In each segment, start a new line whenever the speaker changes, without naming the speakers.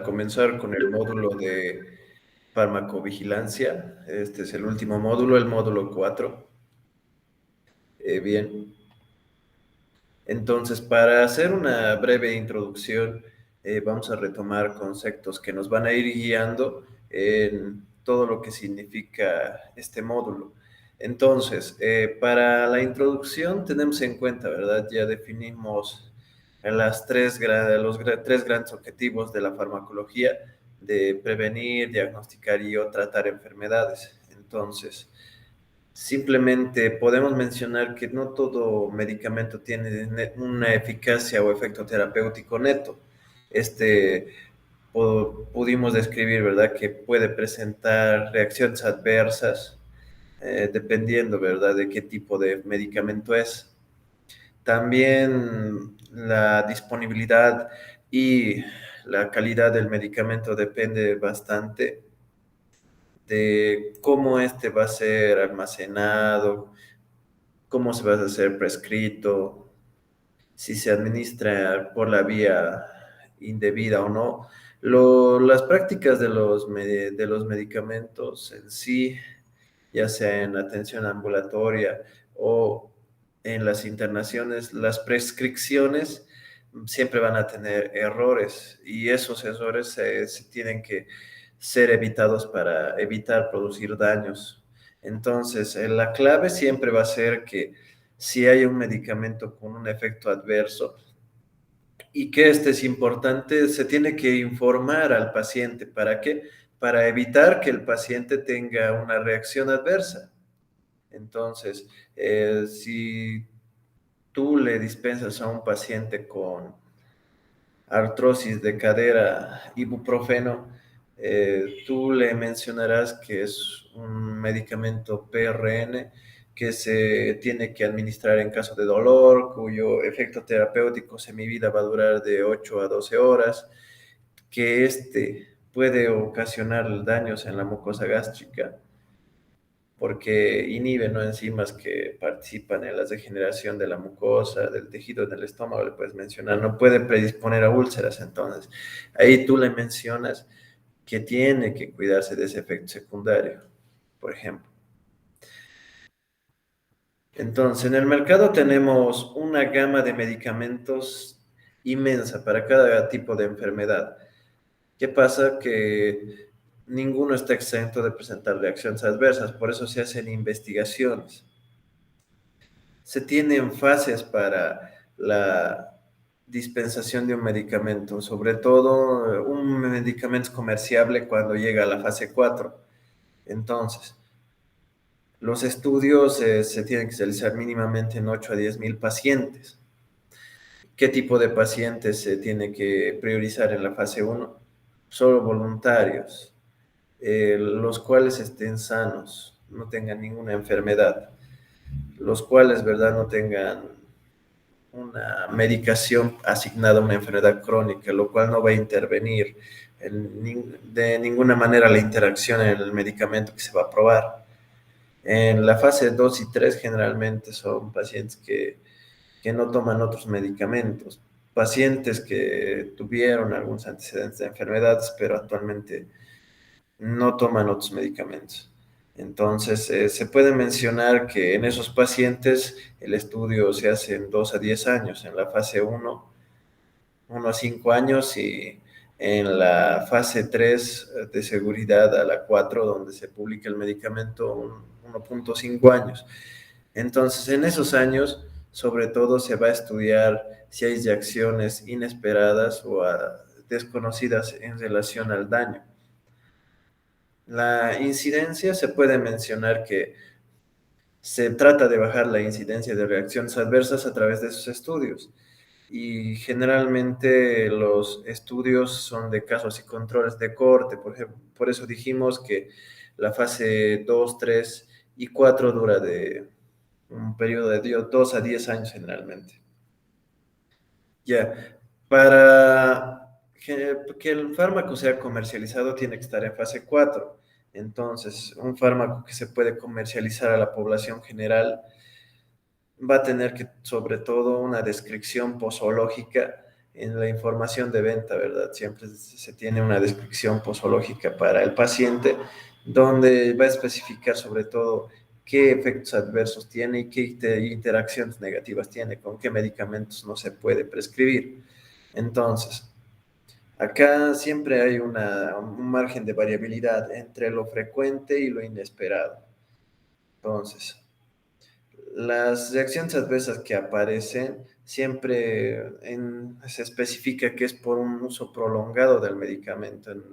comenzar con el módulo de farmacovigilancia. Este es el último módulo, el módulo 4. Bien, entonces para hacer una breve introducción, vamos a retomar conceptos que nos van a ir guiando en todo lo que significa este módulo. Entonces, para la introducción tenemos en cuenta, ¿verdad? Ya definimos tres grandes objetivos de la farmacología: de prevenir, diagnosticar y o tratar enfermedades. Entonces, simplemente podemos mencionar que no todo medicamento tiene una eficacia o efecto terapéutico neto. Este pudimos describir, ¿verdad?, que puede presentar reacciones adversas dependiendo, ¿verdad?, de qué tipo de medicamento es. También la disponibilidad y la calidad del medicamento depende bastante de cómo este va a ser almacenado, cómo se va a hacer prescrito, si se administra por la vía indebida o no. Las prácticas de los medicamentos en sí, ya sea en atención ambulatoria o en las internaciones, las prescripciones siempre van a tener errores y esos errores se tienen que ser evitados para evitar producir daños. Entonces, la clave siempre va a ser que si hay un medicamento con un efecto adverso y que este es importante, se tiene que informar al paciente. ¿Para qué? Para evitar que el paciente tenga una reacción adversa. Entonces, si tú le dispensas a un paciente con artrosis de cadera ibuprofeno, tú le mencionarás que es un medicamento PRN que se tiene que administrar en caso de dolor, cuyo efecto terapéutico semivida va a durar de 8 a 12 horas, que este puede ocasionar daños en la mucosa gástrica porque inhibe, ¿no?, enzimas que participan en la degeneración de la mucosa, del tejido del estómago, le puedes mencionar, no puede predisponer a úlceras. Entonces ahí tú le mencionas que tiene que cuidarse de ese efecto secundario, por ejemplo. Entonces, en el mercado tenemos una gama de medicamentos inmensa para cada tipo de enfermedad. ¿Qué pasa? Que ninguno está exento de presentar reacciones adversas, por eso se hacen investigaciones. Se tienen fases para la dispensación de un medicamento, sobre todo un medicamento es comerciable cuando llega a la fase 4. Entonces, los estudios se tienen que realizar mínimamente en 8 a 10 mil pacientes. ¿Qué tipo de pacientes se tiene que priorizar en la fase 1? Solo voluntarios, los cuales estén sanos, no tengan ninguna enfermedad, los cuales, ¿verdad?, no tengan una medicación asignada a una enfermedad crónica, lo cual no va a intervenir de ninguna manera la interacción en el medicamento que se va a probar. En la fase 2 y 3 generalmente son pacientes que no toman otros medicamentos, pacientes que tuvieron algunos antecedentes de enfermedades, pero actualmente no toman otros medicamentos. Entonces, se puede mencionar que en esos pacientes el estudio se hace en 2 a 10 años, en la fase 1 a 5 años, y en la fase 3 de seguridad a la 4, donde se publica el medicamento, 1.5 años. Entonces, en esos años, sobre todo, se va a estudiar si hay reacciones inesperadas o desconocidas en relación al daño. La incidencia, se puede mencionar que se trata de bajar la incidencia de reacciones adversas a través de esos estudios. Y generalmente los estudios son de casos y controles de corte. Por ejemplo, por eso dijimos que la fase 2, 3 y 4 dura de un periodo de 2 a 10 años generalmente. Ya, para que el fármaco sea comercializado tiene que estar en fase 4. Entonces, un fármaco que se puede comercializar a la población general va a tener que, sobre todo, una descripción posológica en la información de venta, ¿verdad? Siempre se tiene una descripción posológica para el paciente, donde va a especificar sobre todo qué efectos adversos tiene y qué interacciones negativas tiene, con qué medicamentos no se puede prescribir. Entonces, acá siempre hay un margen de variabilidad entre lo frecuente y lo inesperado. Entonces, las reacciones adversas que aparecen siempre se especifica que es por un uso prolongado del medicamento en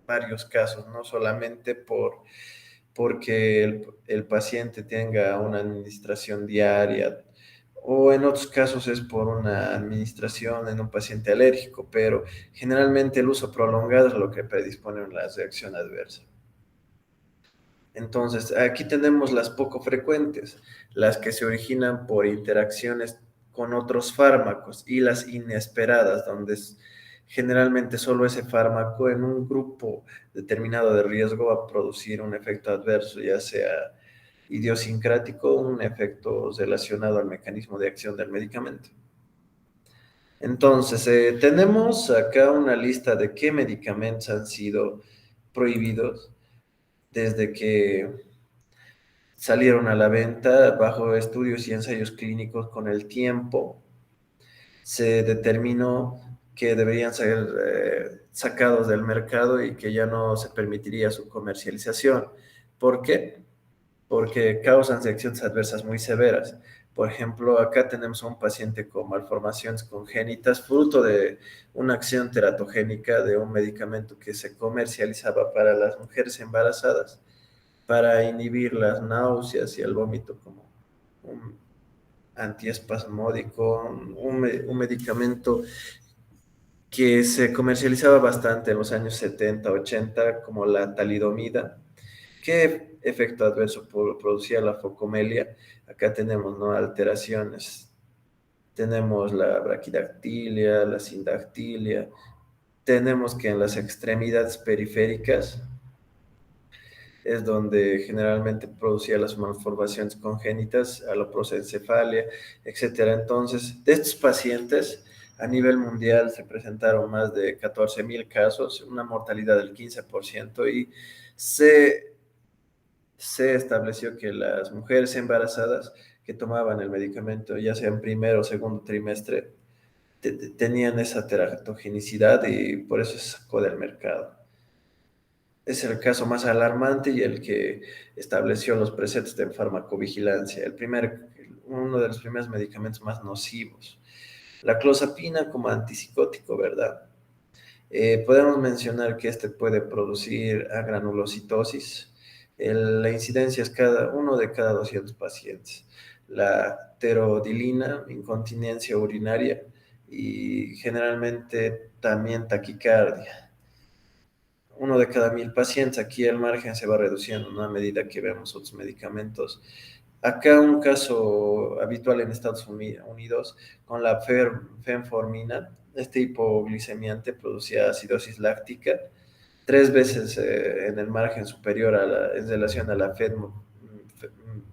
varios casos, no solamente porque el paciente tenga una administración diaria o en otros casos es por una administración en un paciente alérgico, pero generalmente el uso prolongado es lo que predispone a la reacción adversa. Entonces, aquí tenemos las poco frecuentes, las que se originan por interacciones con otros fármacos y las inesperadas, donde generalmente solo ese fármaco en un grupo determinado de riesgo va a producir un efecto adverso, ya sea idiosincrático o un efecto relacionado al mecanismo de acción del medicamento. Entonces, tenemos acá una lista de qué medicamentos han sido prohibidos desde que salieron a la venta bajo estudios y ensayos clínicos con el tiempo. Se determinó que deberían ser sacados del mercado y que ya no se permitiría su comercialización. ¿Por qué? Porque causan reacciones adversas muy severas. Por ejemplo, acá tenemos a un paciente con malformaciones congénitas, fruto de una acción teratogénica de un medicamento que se comercializaba para las mujeres embarazadas para inhibir las náuseas y el vómito como un antiespasmódico, un medicamento que se comercializaba bastante en los años 70, 80, como la talidomida. ¿Qué efecto adverso producía la focomelia? Acá tenemos, ¿no?, alteraciones. Tenemos la braquidactilia, la sindactilia. Tenemos que en las extremidades periféricas es donde generalmente producía las malformaciones congénitas, aloprosencefalia, etcétera. Entonces, de estos pacientes, a nivel mundial se presentaron más de 14,000 casos, una mortalidad del 15%, y se, se estableció que las mujeres embarazadas que tomaban el medicamento, ya sea en primer o segundo trimestre, tenían esa teratogenicidad y por eso se sacó del mercado. Es el caso más alarmante y el que estableció los preceptos de farmacovigilancia, uno de los primeros medicamentos más nocivos. La clozapina como antipsicótico, ¿verdad? Podemos mencionar que este puede producir agranulocitosis. La incidencia es uno de cada 200 pacientes. La terodilina, incontinencia urinaria y generalmente también taquicardia. Uno de cada 1,000 pacientes. Aquí el margen se va reduciendo, ¿no?, a medida que vemos otros medicamentos. Acá un caso habitual en Estados Unidos con la fenformina, este hipoglicemiante producía acidosis láctica, 3 veces en el margen superior en relación a la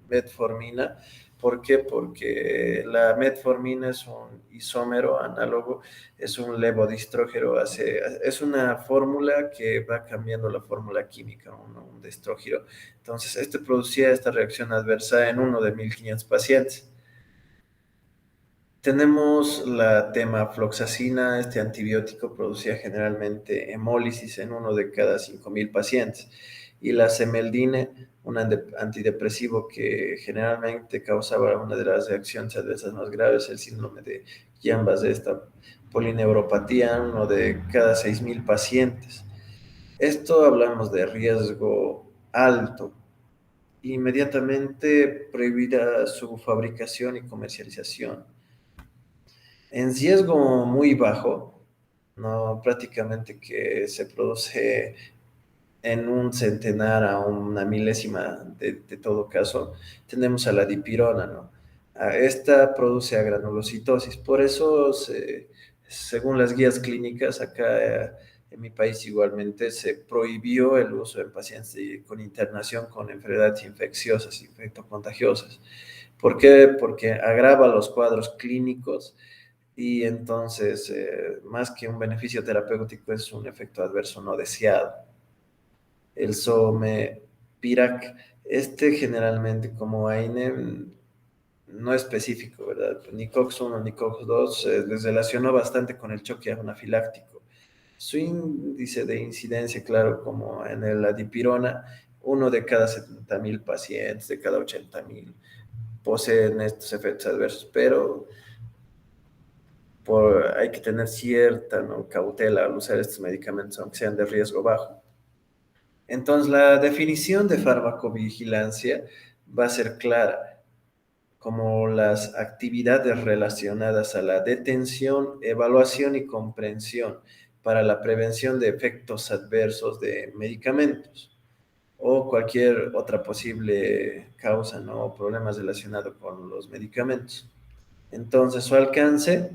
metformina. ¿Por qué? Porque la metformina es un isómero análogo, es un levodistrógeno, es una fórmula que va cambiando la fórmula química, un destrógeno. Entonces, este producía esta reacción adversa en uno de 1,500 pacientes. Tenemos la temafloxacina, este antibiótico producía generalmente hemólisis en uno de cada 5,000 pacientes. Y la cemeldine, un antidepresivo que generalmente causaba una de las reacciones adversas más graves, el síndrome de Guillain-Barré, esta polineuropatía, uno de cada 6,000 pacientes. Esto hablamos de riesgo alto. Inmediatamente prohibida su fabricación y comercialización. En riesgo muy bajo, no, prácticamente que se produce en un centenar a una milésima de todo caso, tenemos a la dipirona, ¿no? Esta produce agranulocitosis, por eso, según las guías clínicas, acá en mi país igualmente se prohibió el uso en pacientes con internación con enfermedades infecciosas, infectocontagiosas. ¿Por qué? Porque agrava los cuadros clínicos y entonces, más que un beneficio terapéutico, es un efecto adverso no deseado. El Pirac, este generalmente como AINE no específico, ¿verdad? Ni COX-1 ni COX-2 les relacionó bastante con el choque anafiláctico. Su índice de incidencia, claro, como en la dipirona, uno de cada 70.000 pacientes, de cada 80.000, poseen estos efectos adversos, pero hay que tener cierta, ¿no?, cautela al usar estos medicamentos, aunque sean de riesgo bajo. Entonces, la definición de farmacovigilancia va a ser clara, como las actividades relacionadas a la detención, evaluación y comprensión para la prevención de efectos adversos de medicamentos o cualquier otra posible causa, ¿no?, o problemas relacionados con los medicamentos. Entonces, su alcance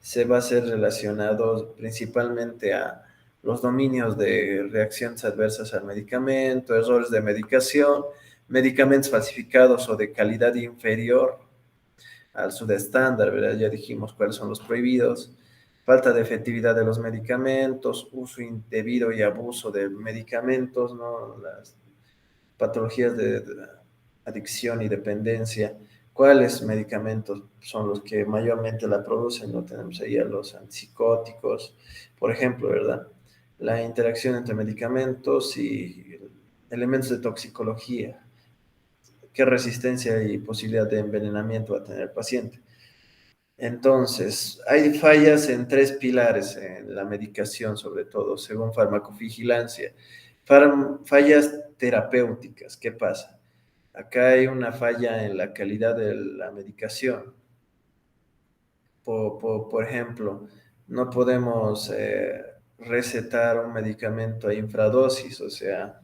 se va a ser relacionado principalmente a los dominios de reacciones adversas al medicamento, errores de medicación, medicamentos falsificados o de calidad inferior al subestándar, ¿verdad? Ya dijimos cuáles son los prohibidos, falta de efectividad de los medicamentos, uso indebido y abuso de medicamentos, ¿no? Las patologías de adicción y dependencia. ¿Cuáles medicamentos son los que mayormente la producen? No tenemos ahí a los antipsicóticos, por ejemplo, ¿verdad? La interacción entre medicamentos y elementos de toxicología. ¿Qué resistencia y posibilidad de envenenamiento va a tener el paciente? Entonces, hay fallas en tres pilares en la medicación, sobre todo, según farmacovigilancia. Fallas terapéuticas, ¿qué pasa? Acá hay una falla en la calidad de la medicación. Por ejemplo, no podemos recetar un medicamento a infradosis, o sea,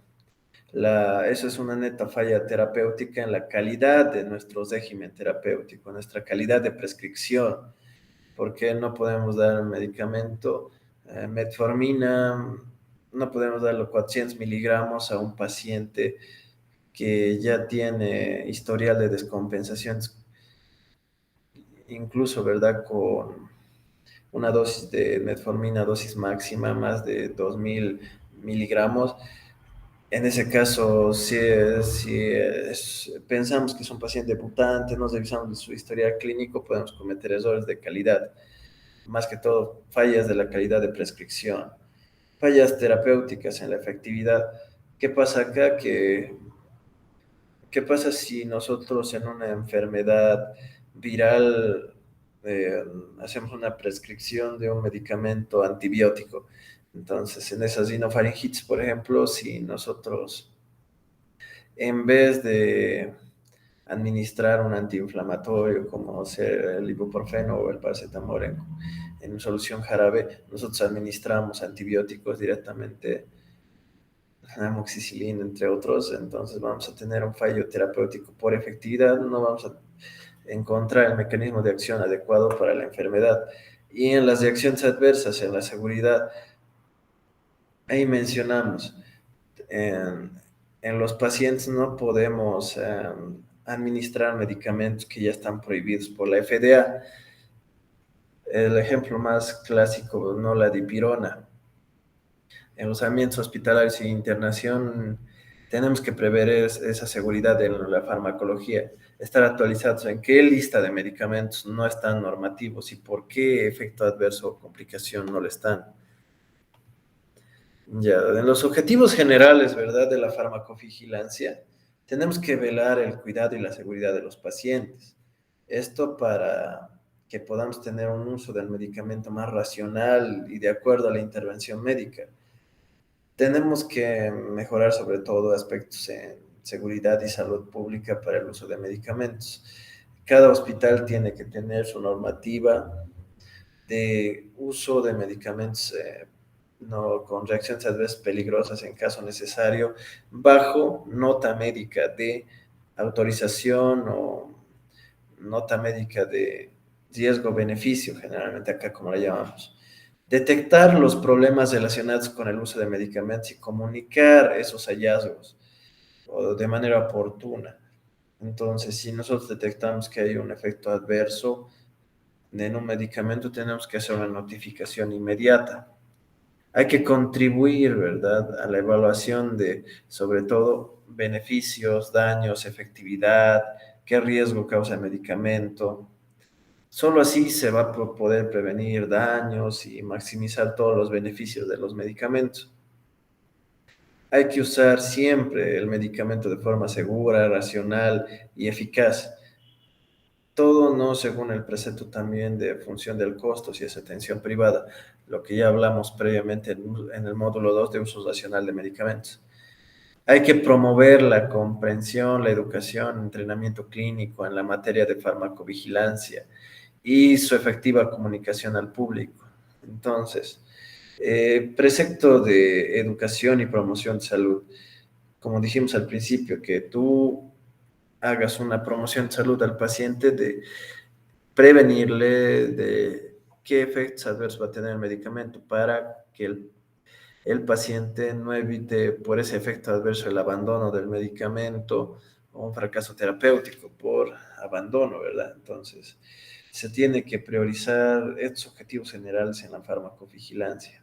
eso es una neta falla terapéutica en la calidad de nuestro régimen terapéutico, nuestra calidad de prescripción. ¿Por qué no podemos dar un medicamento, metformina, no podemos darlo 400 miligramos a un paciente que ya tiene historial de descompensaciones, incluso, ¿verdad?, con una dosis de metformina, dosis máxima, más de 2.000 miligramos? En ese caso, si pensamos que es un paciente debutante, nos revisamos de su historial clínico, podemos cometer errores de calidad, más que todo fallas de la calidad de prescripción, fallas terapéuticas en la efectividad. ¿Qué pasa acá? ¿Qué pasa si nosotros en una enfermedad viral eh, hacemos una prescripción de un medicamento antibiótico? Entonces, en esas rinofaringitis, por ejemplo, si nosotros, en vez de administrar un antiinflamatorio como ser el ibuprofeno o el paracetamol en solución jarabe, nosotros administramos antibióticos directamente, amoxicilina, entre otros, entonces vamos a tener un fallo terapéutico por efectividad, no vamos a encontrar el mecanismo de acción adecuado para la enfermedad. Y en las reacciones adversas, en la seguridad, ahí mencionamos, en, en los pacientes no podemos administrar medicamentos que ya están prohibidos por la FDA. El ejemplo más clásico, no la dipirona. En los ambientes hospitalarios y internación tenemos que prever esa seguridad en la farmacología, estar actualizados en qué lista de medicamentos no están normativos y por qué efecto adverso o complicación no le están. Ya, en los objetivos generales, ¿verdad?, de la farmacovigilancia, tenemos que velar el cuidado y la seguridad de los pacientes. Esto para que podamos tener un uso del medicamento más racional y de acuerdo a la intervención médica. Tenemos que mejorar sobre todo aspectos en seguridad y salud pública para el uso de medicamentos. Cada hospital tiene que tener su normativa de uso de medicamentos no, con reacciones adversas peligrosas en caso necesario, bajo nota médica de autorización o nota médica de riesgo-beneficio, generalmente acá como la llamamos. Detectar los problemas relacionados con el uso de medicamentos y comunicar esos hallazgos de manera oportuna. Entonces, si nosotros detectamos que hay un efecto adverso, en un medicamento tenemos que hacer una notificación inmediata. Hay que contribuir, ¿verdad?, a la evaluación de, sobre todo, beneficios, daños, efectividad, qué riesgo causa el medicamento. Solo así se va a poder prevenir daños y maximizar todos los beneficios de los medicamentos. Hay que usar siempre el medicamento de forma segura, racional y eficaz. Todo no según el precepto también de función del costo, si es atención privada, lo que ya hablamos previamente en el módulo 2 de uso racional de medicamentos. Hay que promover la comprensión, la educación, entrenamiento clínico en la materia de farmacovigilancia y su efectiva comunicación al público. Entonces, precepto de educación y promoción de salud. Como dijimos al principio, que tú hagas una promoción de salud al paciente, de prevenirle de qué efectos adversos va a tener el medicamento para que el paciente no evite por ese efecto adverso el abandono del medicamento o un fracaso terapéutico por abandono, ¿verdad? Entonces, se tiene que priorizar estos objetivos generales en la farmacovigilancia.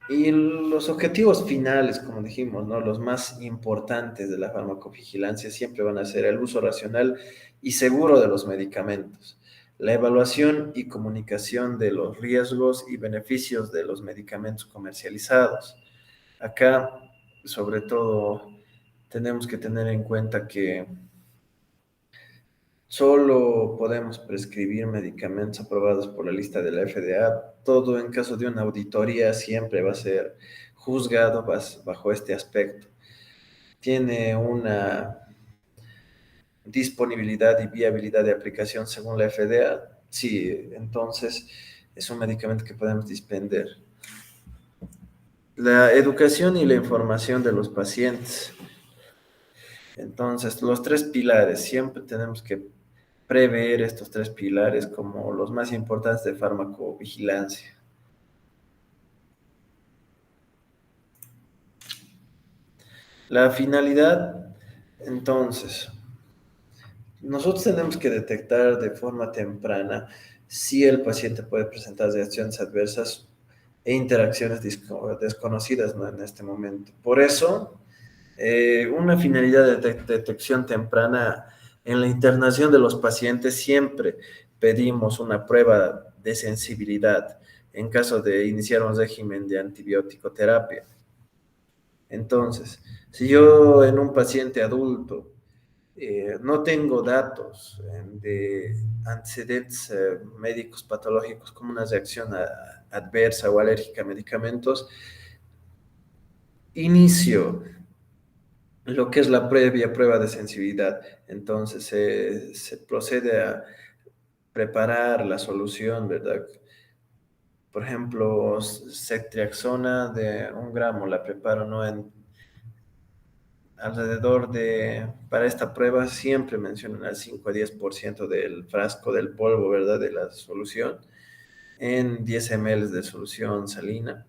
Y los objetivos finales, como dijimos, ¿no? Los más importantes de la farmacovigilancia siempre van a ser el uso racional y seguro de los medicamentos, la evaluación y comunicación de los riesgos y beneficios de los medicamentos comercializados. Acá, sobre todo, tenemos que tener en cuenta que solo podemos prescribir medicamentos aprobados por la lista de la FDA. Todo en caso de una auditoría siempre va a ser juzgado bajo este aspecto. Tiene una disponibilidad y viabilidad de aplicación según la FDA. Sí, entonces es un medicamento que podemos dispender. La educación y la información de los pacientes. Entonces, los tres pilares, siempre tenemos que prever estos tres pilares como los más importantes de farmacovigilancia. La finalidad, entonces, nosotros tenemos que detectar de forma temprana si el paciente puede presentar reacciones adversas e interacciones desconocidas, ¿no?, en este momento. Por eso, una finalidad de detección temprana en la internación de los pacientes, siempre pedimos una prueba de sensibilidad en caso de iniciar un régimen de antibiótico terapia. Entonces, si yo en un paciente adulto no tengo datos de antecedentes médicos patológicos como una reacción adversa o alérgica a medicamentos, inicio lo que es la previa prueba de sensibilidad. Entonces se procede a preparar la solución, ¿verdad? Por ejemplo, ceftriaxona de 1 gramo la preparo, ¿no?, en alrededor de, para esta prueba siempre mencionan al 5 a 10% del frasco del polvo, ¿verdad?, de la solución, en 10 ml de solución salina,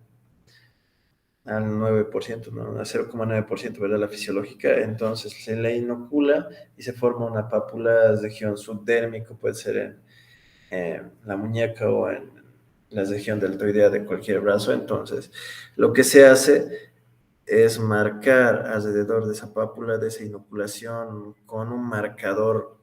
al 9%, ¿no?, a 0,9%, ¿verdad?, la fisiológica. Entonces se le inocula y se forma una pápula región subdérmico, puede ser en la muñeca o en la región deltoidea de cualquier brazo. Entonces, lo que se hace es marcar alrededor de esa pápula, de esa inoculación, con un marcador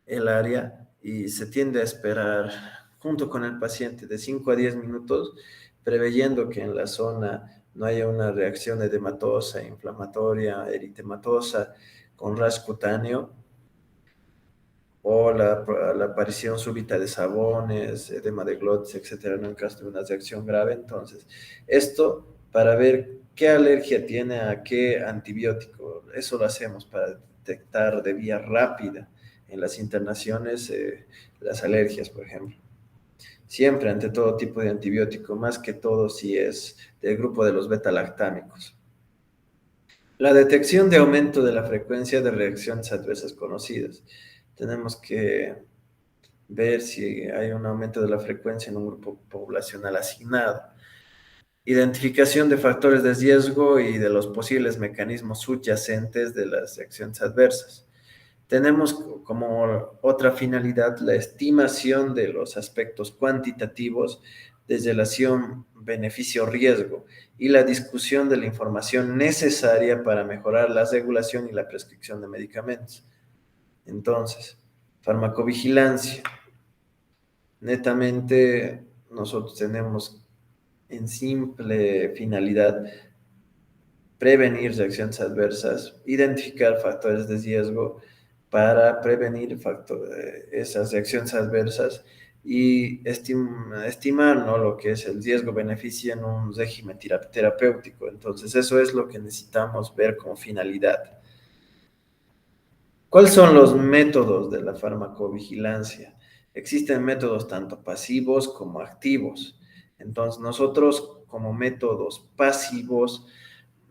el área, y se tiende a esperar junto con el paciente de 5 a 10 minutos, preveyendo que en la zona no haya una reacción edematosa, inflamatoria, eritematosa, con ras cutáneo, o la aparición súbita de sabones, edema de glotis, etcétera, ¿no?, en caso de una reacción grave. Entonces, esto para ver qué alergia tiene a qué antibiótico. Eso lo hacemos para detectar de vía rápida en las internaciones las alergias, por ejemplo. Siempre ante todo tipo de antibiótico, más que todo si es del grupo de los beta-lactámicos. La detección de aumento de la frecuencia de reacciones adversas conocidas. Tenemos que ver si hay un aumento de la frecuencia en un grupo poblacional asignado. Identificación de factores de riesgo y de los posibles mecanismos subyacentes de las reacciones adversas. Tenemos como otra finalidad la estimación de los aspectos cuantitativos desde la relación beneficio-riesgo y la discusión de la información necesaria para mejorar la regulación y la prescripción de medicamentos. Entonces, farmacovigilancia. Netamente, nosotros tenemos en simple finalidad prevenir reacciones adversas, identificar factores de riesgo para prevenir esas reacciones adversas y estimar, ¿no?, lo que es el riesgo-beneficio en un régimen terapéutico. Entonces, eso es lo que necesitamos ver como finalidad. ¿Cuáles son los métodos de la farmacovigilancia? Existen métodos tanto pasivos como activos. Entonces, nosotros como métodos pasivos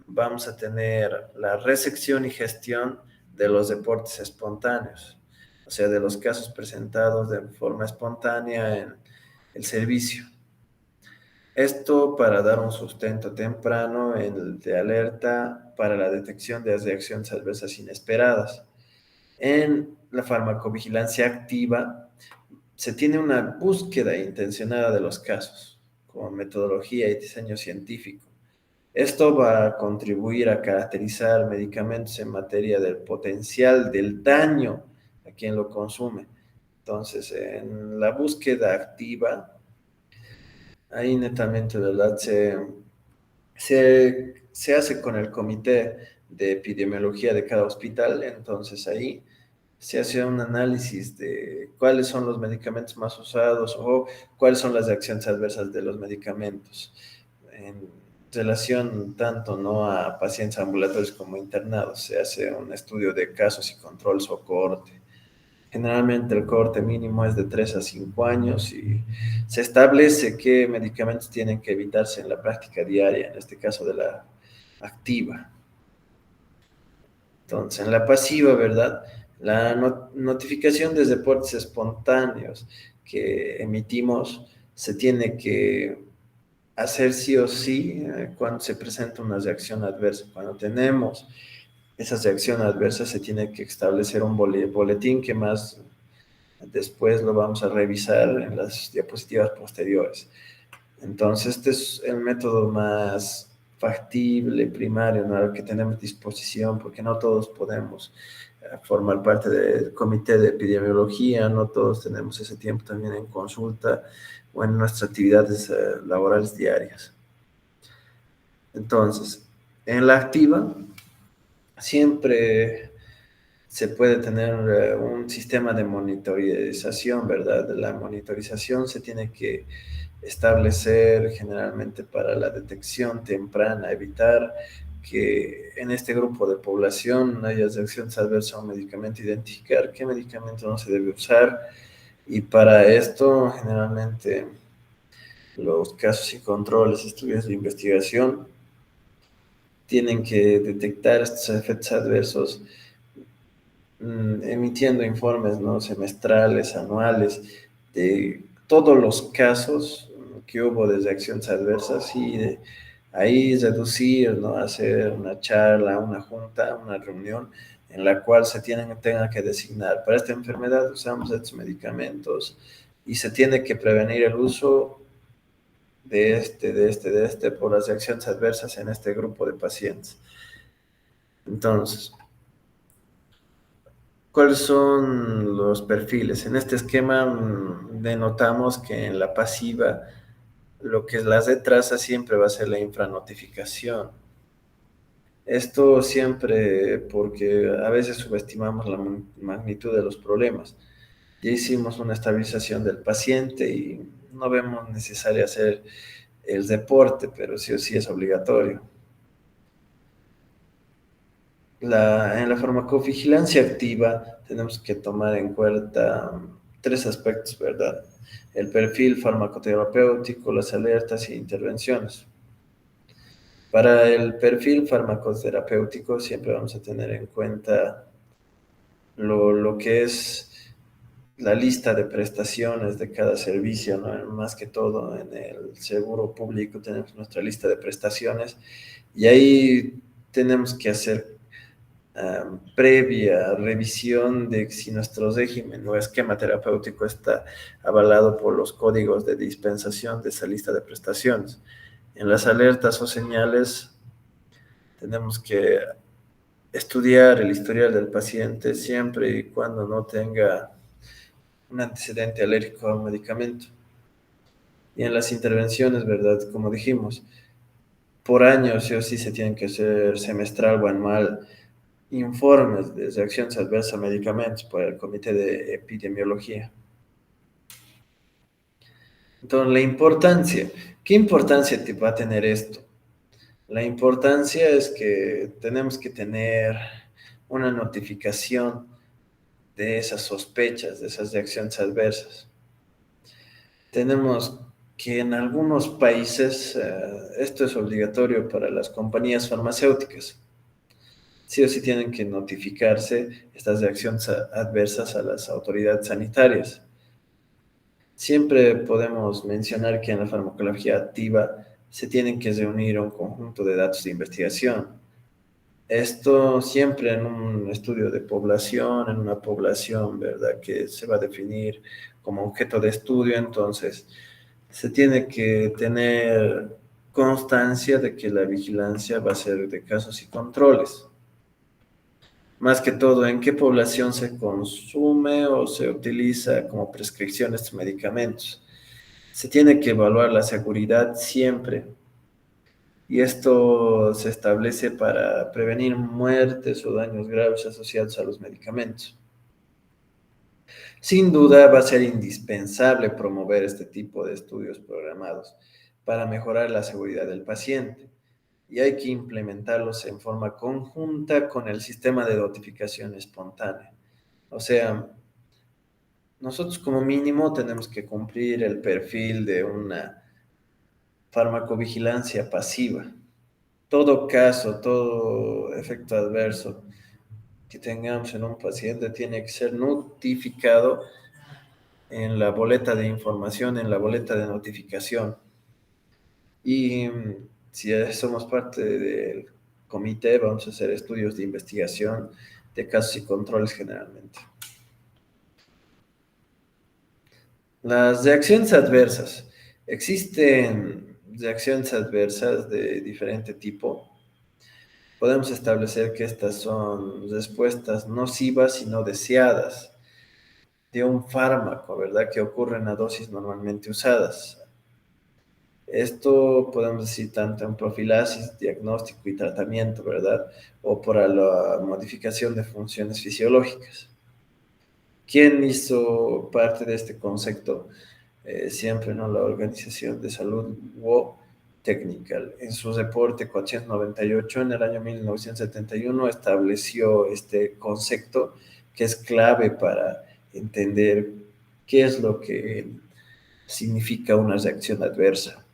vamos a tener la resección y gestión de los deportes espontáneos, o sea, de los casos presentados de forma espontánea en el servicio. Esto para dar un sustento temprano en el de alerta para la detección de reacciones adversas inesperadas. En la farmacovigilancia activa se tiene una búsqueda intencionada de los casos, con metodología y diseño científico. Esto va a contribuir a caracterizar medicamentos en materia del potencial del daño a quien lo consume. Entonces, en la búsqueda activa, ahí netamente, ¿verdad? Se hace con el comité de epidemiología de cada hospital, entonces ahí se hace un análisis de cuáles son los medicamentos más usados o cuáles son las reacciones adversas de los medicamentos en relación tanto no a pacientes ambulatorios como internados. Se hace un estudio de casos y controles o cohorte. Generalmente el cohorte mínimo es de 3 a 5 años y se establece qué medicamentos tienen que evitarse en la práctica diaria, en este caso de la activa. Entonces, en la pasiva, ¿verdad? La notificación de reportes espontáneos que emitimos se tiene que hacer sí o sí cuando se presenta una reacción adversa. Cuando tenemos esa reacción adversa, se tiene que establecer un boletín que más después lo vamos a revisar en las diapositivas posteriores. Entonces, este es el método más factible, primario, ¿no?, al que tenemos disposición, porque no todos podemos formar parte del comité de epidemiología, no todos tenemos ese tiempo también en consulta o en nuestras actividades laborales diarias. Entonces, en la activa siempre se puede tener un sistema de monitorización, ¿verdad? La monitorización se tiene que establecer generalmente para la detección temprana, evitar que en este grupo de población haya reacciones adversas a un medicamento, identificar qué medicamento no se debe usar, y para esto generalmente los casos y controles, estudios de investigación tienen que detectar estos efectos adversos emitiendo informes, ¿no?, semestrales, anuales, de todos los casos que hubo de reacciones adversas y de ahí reducir, ¿no?, hacer una charla, una junta, una reunión en la cual tenga que designar, para esta enfermedad usamos estos medicamentos y se tiene que prevenir el uso de este por las reacciones adversas en este grupo de pacientes. Entonces, ¿cuáles son los perfiles? En este esquema denotamos que en la pasiva lo que las retrasa siempre va a ser la infranotificación. Esto siempre porque a veces subestimamos la magnitud de los problemas. Ya hicimos una estabilización del paciente y no vemos necesario hacer el deporte, pero sí o sí es obligatorio. En la farmacovigilancia activa tenemos que tomar en cuenta tres aspectos, ¿verdad? El perfil farmacoterapéutico, las alertas y intervenciones. Para el perfil farmacoterapéutico siempre vamos a tener en cuenta lo que es la lista de prestaciones de cada servicio, ¿no? Más que todo en el seguro público tenemos nuestra lista de prestaciones y ahí tenemos que hacer previa revisión de si nuestro régimen o esquema terapéutico está avalado por los códigos de dispensación de esa lista de prestaciones. En las alertas o señales tenemos que estudiar el historial del paciente siempre y cuando no tenga un antecedente alérgico a un medicamento. Y en las intervenciones, ¿verdad? Como dijimos, por año sí o sí se tienen que hacer semestral o anual informes de reacciones adversas a medicamentos por el Comité de Epidemiología. Entonces, ¿qué importancia va a tener esto? La importancia es que tenemos que tener una notificación de esas sospechas, de esas reacciones adversas. Tenemos que en algunos países esto es obligatorio para las compañías farmacéuticas. Sí o sí tienen que notificarse estas reacciones adversas a las autoridades sanitarias. Siempre podemos mencionar que en la farmacología activa se tienen que reunir un conjunto de datos de investigación. Esto siempre en un estudio de población, en una población, ¿verdad? Que se va a definir como objeto de estudio, entonces se tiene que tener constancia de que la vigilancia va a ser de casos y controles. Más que todo, en qué población se consume o se utiliza como prescripción estos medicamentos. Se tiene que evaluar la seguridad siempre y esto se establece para prevenir muertes o daños graves asociados a los medicamentos. Sin duda va a ser indispensable promover este tipo de estudios programados para mejorar la seguridad del paciente y hay que implementarlos en forma conjunta con el sistema de notificación espontánea. O sea, nosotros como mínimo tenemos que cumplir el perfil de una farmacovigilancia pasiva. Todo caso, todo efecto adverso que tengamos en un paciente tiene que ser notificado en la boleta de información, en la boleta de notificación. Y si somos parte del comité, vamos a hacer estudios de investigación de casos y controles generalmente. Las reacciones adversas. Existen reacciones adversas de diferente tipo. Podemos establecer que estas son respuestas nocivas y no deseadas de un fármaco, ¿verdad? Que ocurren a dosis normalmente usadas. Esto podemos decir tanto en profilaxis, diagnóstico y tratamiento, ¿verdad? O por la modificación de funciones fisiológicas. ¿Quién hizo parte de este concepto? Siempre, ¿no? La Organización de Salud World Technical. En su reporte 498 en el año 1971 estableció este concepto que es clave para entender qué es lo que significa una reacción adversa.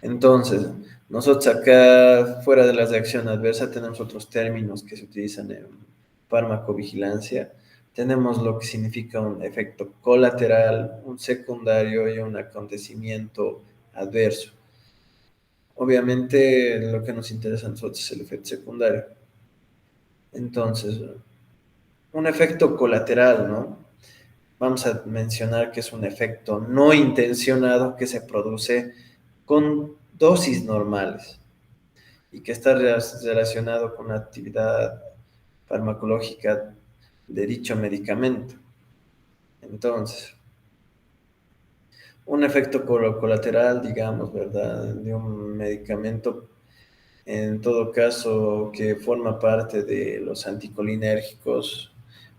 Entonces, nosotros acá, fuera de la reacción adversa, tenemos otros términos que se utilizan en farmacovigilancia. Tenemos lo que significa un efecto colateral, un secundario y un acontecimiento adverso. Obviamente, lo que nos interesa a nosotros es el efecto secundario. Entonces, un efecto colateral, ¿no? Vamos a mencionar que es un efecto no intencionado que se produce con dosis normales y que está relacionado con la actividad farmacológica de dicho medicamento. Entonces, un efecto colateral, digamos, ¿verdad?, de un medicamento, en todo caso, que forma parte de los anticolinérgicos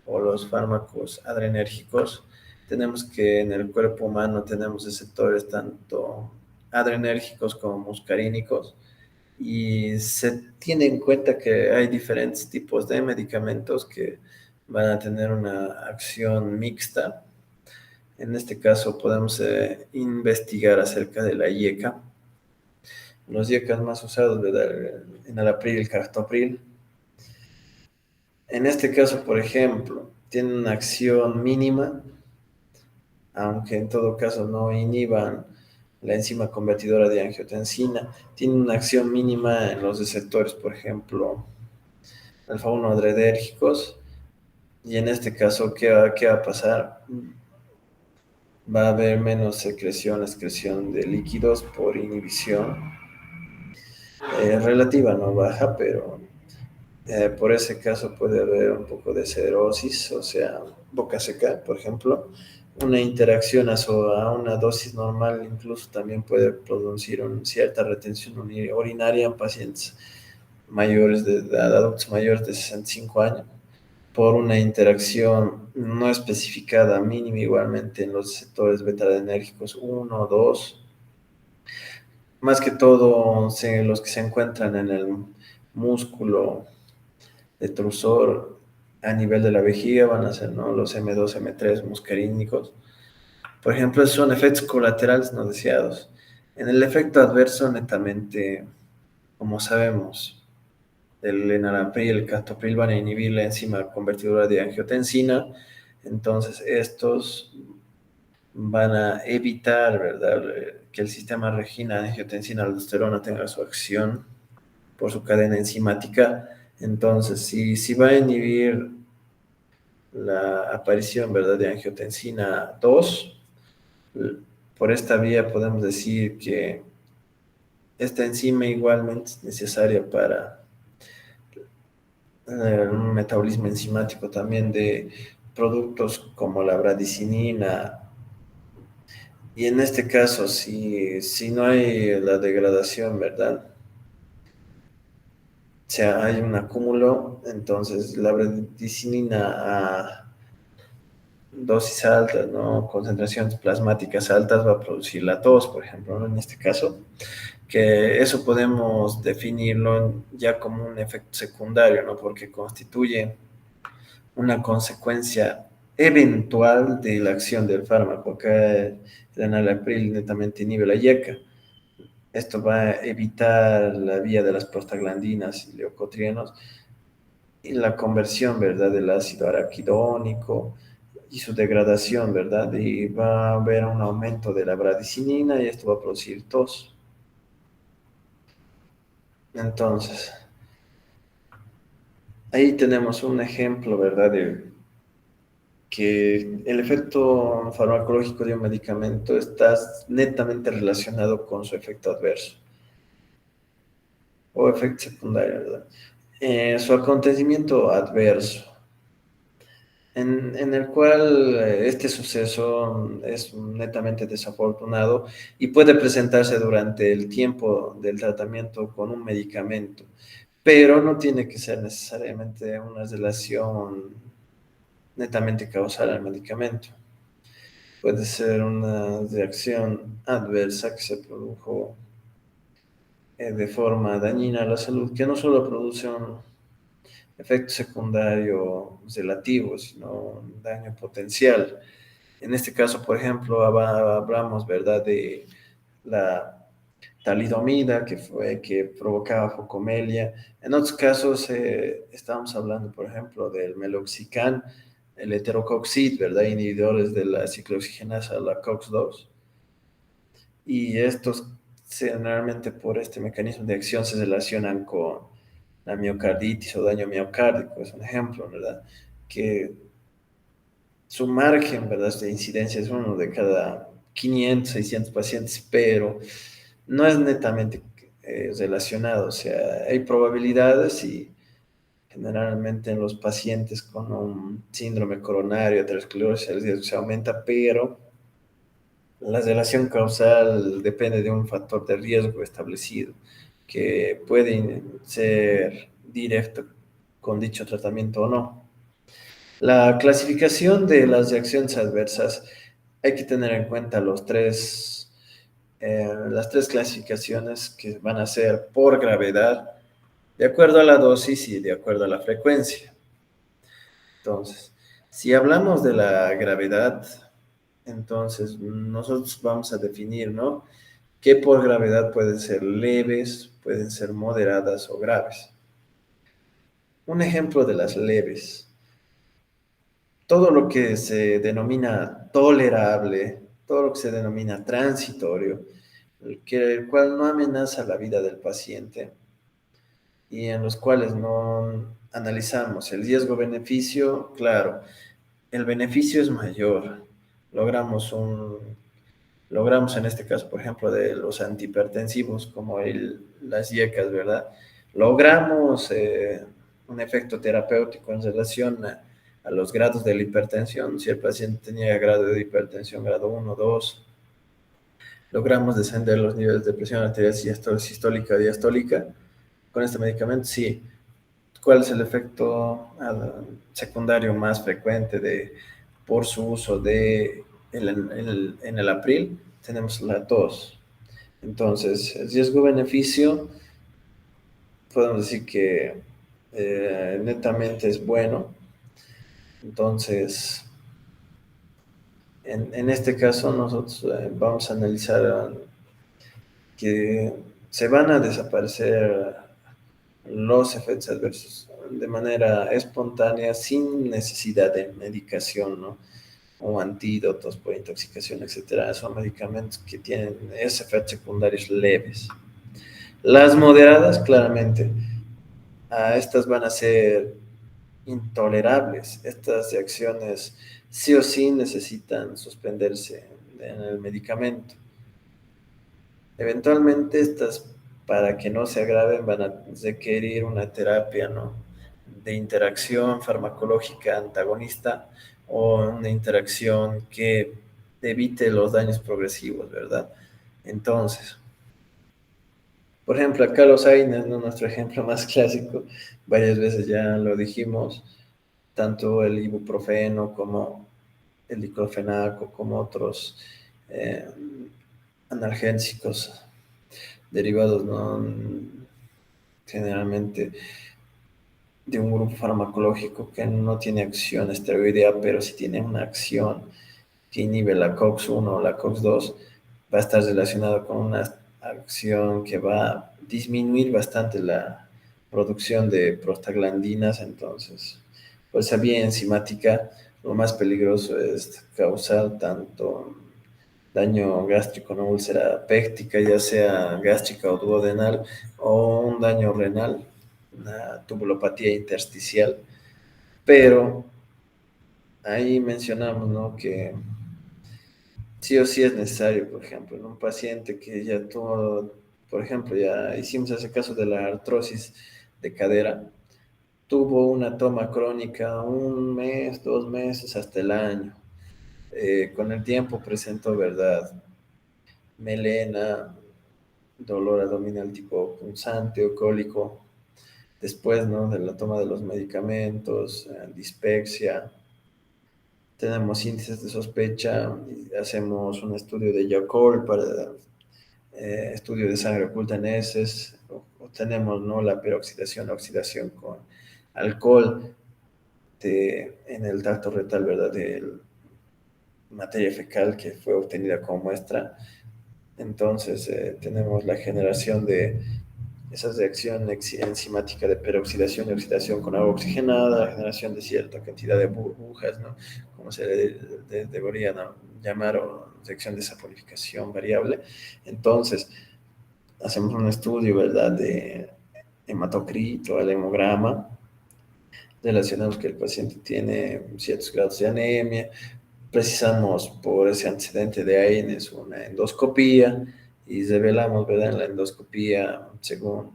o los fármacos adrenérgicos, tenemos que en el cuerpo humano tenemos receptores tanto adrenérgicos como muscarínicos, y se tiene en cuenta que hay diferentes tipos de medicamentos que van a tener una acción mixta. En este caso podemos investigar acerca de la IECA. Los IECAs más usados, ¿verdad? Enalapril, el captopril. En este caso, por ejemplo, tienen una acción mínima, aunque en todo caso no inhiban la enzima convertidora de angiotensina. Tienen una acción mínima en los receptores, por ejemplo, alfa-1 adrenérgicos, y en este caso, qué va a pasar? Va a haber menos excreción de líquidos por inhibición relativa, no baja, pero por ese caso puede haber un poco de siderosis, o sea, boca seca, por ejemplo. Una interacción a una dosis normal incluso también puede producir cierta retención urinaria en pacientes mayores de edad, adultos mayores de 65 años, por una interacción no especificada mínima igualmente en los sectores beta-adrenérgicos 1 o 2, más que todo los que se encuentran en el músculo detrusor a nivel de la vejiga van a ser, ¿no?, los M2, M3 muscarínicos. Por ejemplo, son efectos colaterales no deseados. En el efecto adverso, netamente, como sabemos, el enalapril y el captopril van a inhibir la enzima convertidora de angiotensina, entonces estos van a evitar, ¿verdad?, que el sistema regina angiotensina-aldosterona tenga su acción por su cadena enzimática. Entonces, si va a inhibir la aparición, ¿verdad?, de angiotensina 2, por esta vía podemos decir que esta enzima igualmente es necesaria para un metabolismo enzimático también de productos como la bradicinina. Y en este caso, si no hay la degradación, ¿verdad? O sea, hay un acúmulo, entonces la bradicinina a dosis altas, ¿no?, concentraciones plasmáticas altas, va a producir la tos, por ejemplo, ¿no?, en este caso, que eso podemos definirlo ya como un efecto secundario, ¿no?, porque constituye una consecuencia eventual de la acción del fármaco. Acá el enalapril netamente inhibe la YECA. Esto va a evitar la vía de las prostaglandinas y leucotrienos y la conversión, ¿verdad?, del ácido araquidónico y su degradación, ¿verdad? Y va a haber un aumento de la bradicinina y esto va a producir tos. Entonces, ahí tenemos un ejemplo, ¿verdad?, de que el efecto farmacológico de un medicamento está netamente relacionado con su efecto adverso o efecto secundario, ¿verdad? Su acontecimiento adverso, en el cual este suceso es netamente desafortunado y puede presentarse durante el tiempo del tratamiento con un medicamento, pero no tiene que ser necesariamente una relación netamente causal al medicamento. Puede ser una reacción adversa que se produjo de forma dañina a la salud, que no solo produce un efecto secundario relativo, sino un daño potencial. En este caso, por ejemplo, hablamos, ¿verdad?, de la talidomida, que provocaba focomelia. En otros casos, estamos hablando, por ejemplo, del meloxicam, el heterocoxib, ¿verdad?, inhibidores de la ciclooxigenasa, la COX-2. Y estos, generalmente por este mecanismo de acción, se relacionan con la miocarditis o daño miocárdico, es un ejemplo, ¿verdad? Que su margen, ¿verdad?, de incidencia es uno de cada 500, 600 pacientes, pero no es netamente relacionado. O sea, hay probabilidades y generalmente en los pacientes con un síndrome coronario, aterosclerosis, el riesgo se aumenta, pero la relación causal depende de un factor de riesgo establecido, que puede ser directo con dicho tratamiento o no. La clasificación de las reacciones adversas, hay que tener en cuenta las tres clasificaciones que van a ser por gravedad, de acuerdo a la dosis y de acuerdo a la frecuencia. Entonces, si hablamos de la gravedad, entonces nosotros vamos a definir, ¿no?, que por gravedad pueden ser leves, pueden ser moderadas o graves. Un ejemplo de las leves: todo lo que se denomina tolerable, todo lo que se denomina transitorio, el cual no amenaza la vida del paciente y en los cuales no analizamos el riesgo-beneficio. Claro, el beneficio es mayor. Logramos logramos en este caso, por ejemplo, de los antihipertensivos como las IECAS, ¿verdad? Logramos un efecto terapéutico en relación a los grados de la hipertensión. Si el paciente tenía grado de hipertensión grado 1, 2, logramos descender los niveles de presión arterial sistólica, diastólica con este medicamento. Sí. ¿Cuál es el efecto secundario más frecuente por su uso en el April? Tenemos la tos. Entonces, el riesgo-beneficio, podemos decir que netamente es bueno. Entonces, en este caso, nosotros vamos a analizar que se van a desaparecer los efectos adversos de manera espontánea, sin necesidad de medicación, ¿no? O antídotos por intoxicación, etcétera. Son medicamentos que tienen esos efectos secundarios leves. Las moderadas, claramente, a estas van a ser intolerables. Estas reacciones sí o sí necesitan suspenderse en el medicamento. Eventualmente estas, para que no se agraven, van a requerir una terapia, ¿no? De interacción farmacológica antagonista o una interacción que evite los daños progresivos, ¿verdad? Entonces, por ejemplo, acá los AINES, ¿no? Nuestro ejemplo más clásico, varias veces ya lo dijimos, tanto el ibuprofeno como el diclofenaco, como otros eh, analgésicos derivados, ¿no? Generalmente de un grupo farmacológico que no tiene acción esteroidea, pero sí tiene una acción que inhibe la COX-1 o la COX-2, va a estar relacionado con una acción que va a disminuir bastante la producción de prostaglandinas. Entonces, por esa vía enzimática, lo más peligroso es causar tanto daño gástrico, no úlcera péptica, ya sea gástrica o duodenal, o un daño renal, una tubulopatía intersticial. Pero ahí mencionamos, ¿no?, que sí o sí es necesario, por ejemplo, en un paciente que ya tuvo, por ejemplo, ya hicimos ese caso de la artrosis de cadera, tuvo una toma crónica un mes, 2 meses, hasta el año. Con el tiempo presentó, ¿verdad?, melena, dolor abdominal tipo punzante o cólico, después, ¿no?, de la toma de los medicamentos, dispepsia. Tenemos índices de sospecha y hacemos un estudio de Yakult para estudio de sangre oculta en heces, o tenemos, ¿no?, la peroxidación, oxidación con alcohol en el tracto retal, ¿verdad?, de materia fecal que fue obtenida como muestra. Entonces, tenemos la generación de esa reacción enzimática de peroxidación y oxidación con agua oxigenada, la generación de cierta cantidad de burbujas, ¿no?, como se debería, ¿no?, llamar, o reacción de saponificación variable. Entonces, hacemos un estudio, ¿verdad?, de hematocrito, el hemograma, relacionamos que el paciente tiene ciertos grados de anemia, precisamos por ese antecedente de AINES una endoscopía y revelamos, ¿verdad?, en la endoscopía, según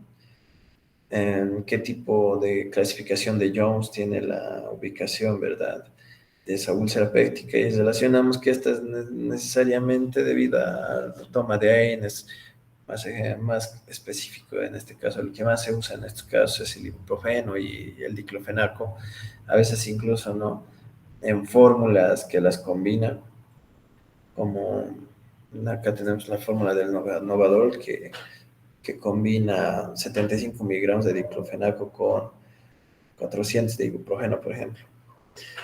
en qué tipo de clasificación de Jones tiene la ubicación, ¿verdad?, de esa úlcera péptica, y relacionamos que esta es necesariamente debido a la toma de AINES más específico. En este caso, el que más se usa en estos casos es el ibuprofeno y el diclofenaco, a veces incluso, ¿no?, en fórmulas que las combinan, como acá tenemos la fórmula del Novadol, que combina 75 miligramos de diclofenaco con 400 de ibuprofeno, por ejemplo.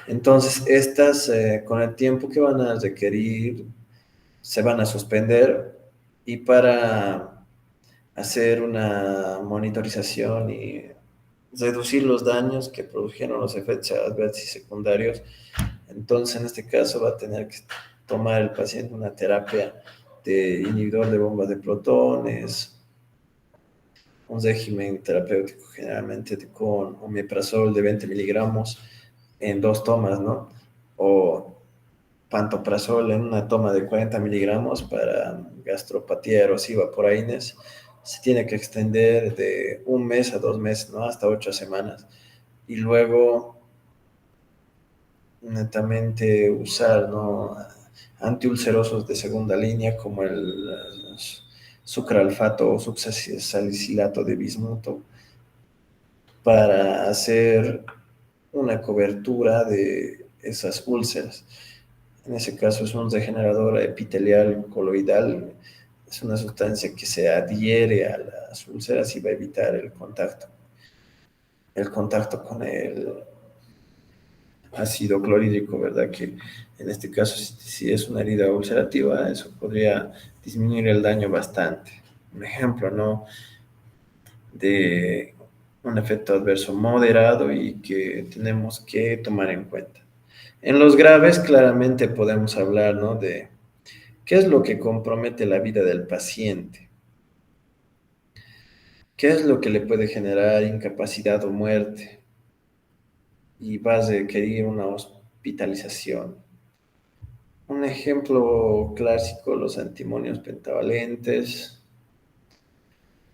Entonces, estas, con el tiempo que van a requerir, se van a suspender, y para hacer una monitorización y reducir los daños que produjeron los efectos adversos y secundarios, entonces en este caso va a tener que tomar el paciente una terapia de inhibidor de bombas de protones, un régimen terapéutico generalmente con omeprazol de 20 miligramos en 2 tomas, ¿no? O pantoprazol en una toma de 40 miligramos para gastropatía erosiva por AINES, se tiene que extender de 1 mes a 2 meses, ¿no? Hasta 8 semanas. Y luego netamente usar, ¿no? Antiulcerosos de segunda línea como el sucralfato o succinilcilato de bismuto para hacer una cobertura de esas úlceras. En ese caso es un regenerador epitelial coloidal, es una sustancia que se adhiere a las úlceras y va a evitar el contacto con el ácido clorhídrico, ¿verdad? Que en este caso, si es una herida ulcerativa, eso podría disminuir el daño bastante. Un ejemplo, ¿no? De un efecto adverso moderado y que tenemos que tomar en cuenta. En los graves, claramente podemos hablar, ¿no? De qué es lo que compromete la vida del paciente, qué es lo que le puede generar incapacidad o muerte y va a requerir una hospitalización. Un ejemplo clásico, los antimonios pentavalentes.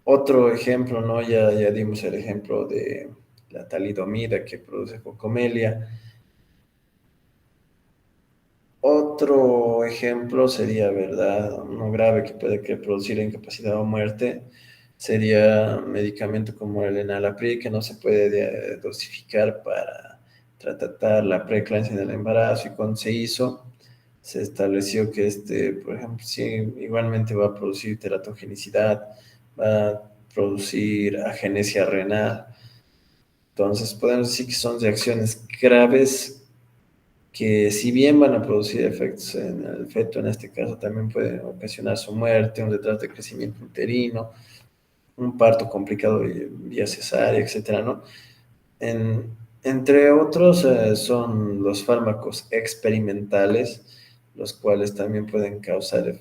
Otro ejemplo, ¿no? Ya dimos el ejemplo de la talidomida que produce cocomelia. Otro ejemplo sería, ¿verdad? Uno grave que puede producir incapacidad o muerte sería medicamento como el enalapril, que no se puede dosificar para tratar la preeclampsia en el embarazo. Y cuando se hizo, se estableció que por ejemplo, sí, igualmente va a producir teratogenicidad, va a producir agenesia renal. Entonces, podemos decir que son reacciones graves que si bien van a producir efectos en el feto, en este caso también pueden ocasionar su muerte, un retraso de crecimiento uterino, un parto complicado vía cesárea, etcétera, ¿no? Entre otros son los fármacos experimentales, los cuales también pueden causar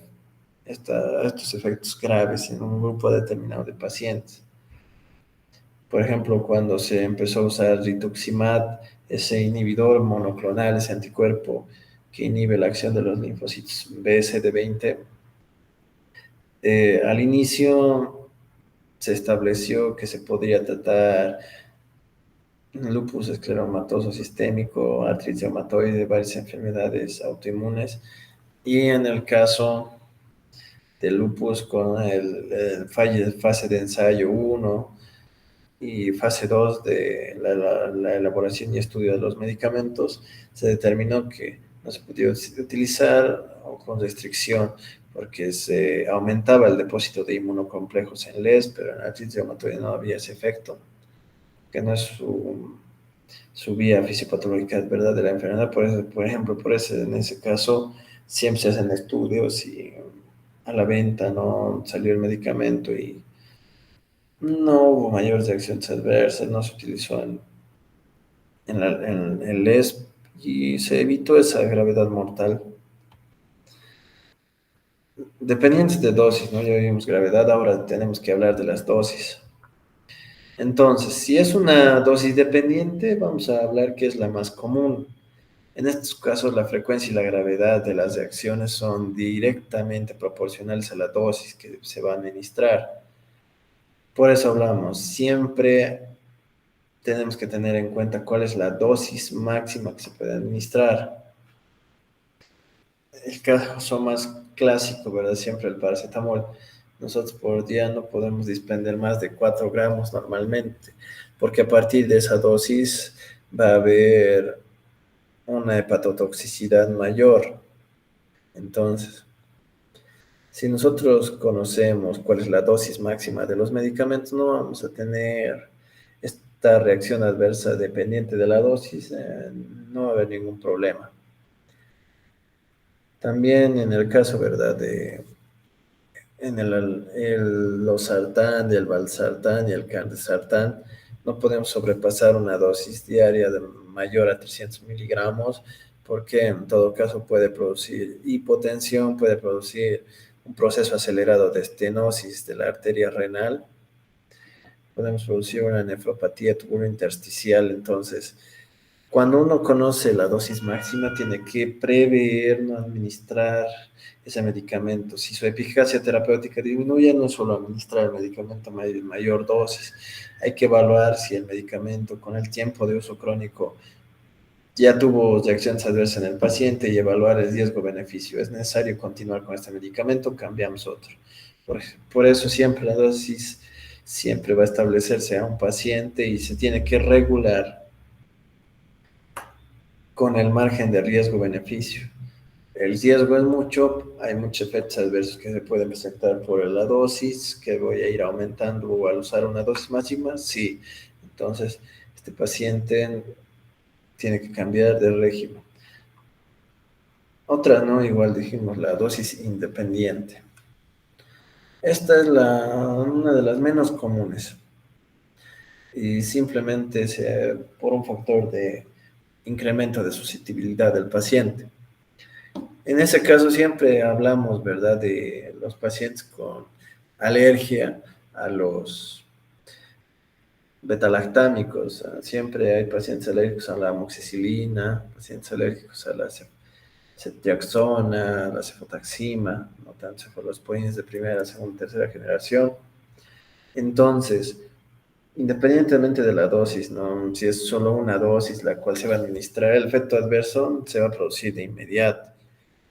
estos efectos graves en un grupo determinado de pacientes. Por ejemplo, cuando se empezó a usar rituximab, ese inhibidor monoclonal, ese anticuerpo que inhibe la acción de los linfocitos BSD20, al inicio se estableció que se podría tratar lupus escleromatoso sistémico, artritis reumatoide, varias enfermedades autoinmunes, y en el caso de lupus con el fase de ensayo 1 y fase 2 de la elaboración y estudio de los medicamentos, se determinó que no se podía utilizar o con restricción porque se aumentaba el depósito de inmunocomplejos en LES, pero en la artritis reumatoide no había ese efecto, que no es su vía fisiopatológica, ¿verdad?, de la enfermedad. Por eso, por ejemplo, en ese caso, siempre se hacen estudios y a la venta no salió el medicamento y no hubo mayores reacciones adversas, no se utilizó en el LES y se evitó esa gravedad mortal. Dependientes de dosis, ¿no? Ya vimos gravedad, ahora tenemos que hablar de las dosis. Entonces, si es una dosis dependiente, vamos a hablar que es la más común. En estos casos, la frecuencia y la gravedad de las reacciones son directamente proporcionales a la dosis que se va a administrar. Por eso hablamos, siempre tenemos que tener en cuenta cuál es la dosis máxima que se puede administrar. El caso más clásico, ¿verdad? Siempre el paracetamol. Nosotros por día no podemos dispender más de 4 gramos normalmente, porque a partir de esa dosis va a haber una hepatotoxicidad mayor. Entonces, si nosotros conocemos cuál es la dosis máxima de los medicamentos, no vamos a tener esta reacción adversa dependiente de la dosis, no va a haber ningún problema. También en el caso, ¿verdad?, en el losartán, el valsartán y el candesartán, no podemos sobrepasar una dosis diaria de mayor a 300 miligramos, porque en todo caso puede producir hipotensión, puede producir un proceso acelerado de estenosis de la arteria renal podemos producir una nefropatía tubulointersticial. Entonces, cuando uno conoce la dosis máxima, tiene que prever no administrar ese medicamento. Si su eficacia terapéutica disminuye, no solo administrar el medicamento mayor dosis, hay que evaluar si el medicamento con el tiempo de uso crónico ya tuvo reacciones adversas en el paciente y evaluar el riesgo-beneficio. ¿Es necesario continuar con este medicamento? Cambiamos otro. Por eso siempre la dosis siempre va a establecerse a un paciente y se tiene que regular con el margen de riesgo-beneficio. El riesgo es mucho, hay muchos efectos adversos que se pueden presentar por la dosis, que voy a ir aumentando al usar una dosis máxima, sí. Entonces, este paciente tiene que cambiar de régimen. Otra, ¿no? Igual dijimos la dosis independiente. Esta es una de las menos comunes y simplemente por un factor de incremento de susceptibilidad del paciente. En ese caso siempre hablamos, ¿verdad?, de los pacientes con alergia a los betalactámicos. Siempre hay pacientes alérgicos a la amoxicilina, pacientes alérgicos a la ceftriaxona, la cefotaxima, no tanto cefalosporines de primera, segunda, tercera generación. Entonces, independientemente de la dosis, ¿no? Si es solo una dosis la cual se va a administrar, el efecto adverso se va a producir de inmediato.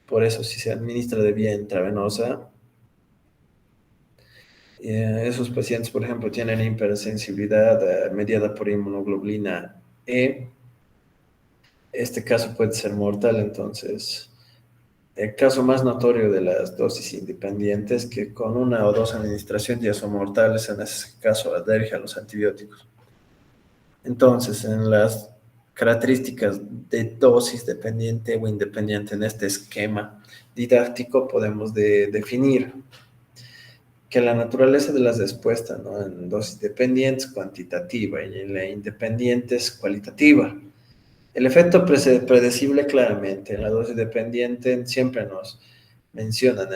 Por eso, si se administra de vía intravenosa, esos pacientes, por ejemplo, tienen hipersensibilidad mediada por inmunoglobulina E. Este caso puede ser mortal. Entonces, el caso más notorio de las dosis independientes, que con una o dos administraciones ya son mortales, en ese caso, alergia a los antibióticos. Entonces, en las características de dosis dependiente o independiente en este esquema didáctico, podemos definir que la naturaleza de las respuestas, ¿no?, en dosis dependiente es cuantitativa y en la independiente es cualitativa. El efecto predecible claramente. En la dosis dependiente siempre nos mencionan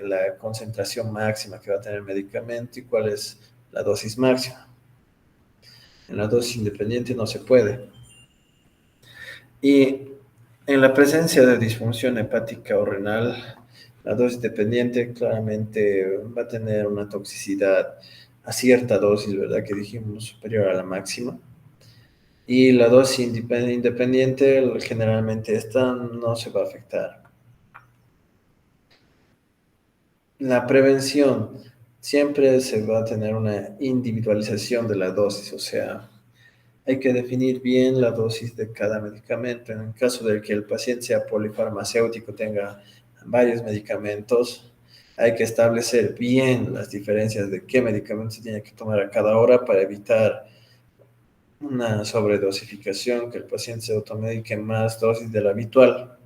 la concentración máxima que va a tener el medicamento y cuál es la dosis máxima. En la dosis independiente no se puede. Y en la presencia de disfunción hepática o renal, la dosis dependiente claramente va a tener una toxicidad a cierta dosis, ¿verdad?, que dijimos superior a la máxima. Y la dosis independiente, generalmente esta no se va a afectar. La prevención, siempre se va a tener una individualización de la dosis, o sea, hay que definir bien la dosis de cada medicamento. En el caso de que el paciente sea polifarmacéutico, tenga varios medicamentos, hay que establecer bien las diferencias de qué medicamento se tiene que tomar a cada hora para evitar una sobredosificación, que el paciente se automedique más dosis de la habitual.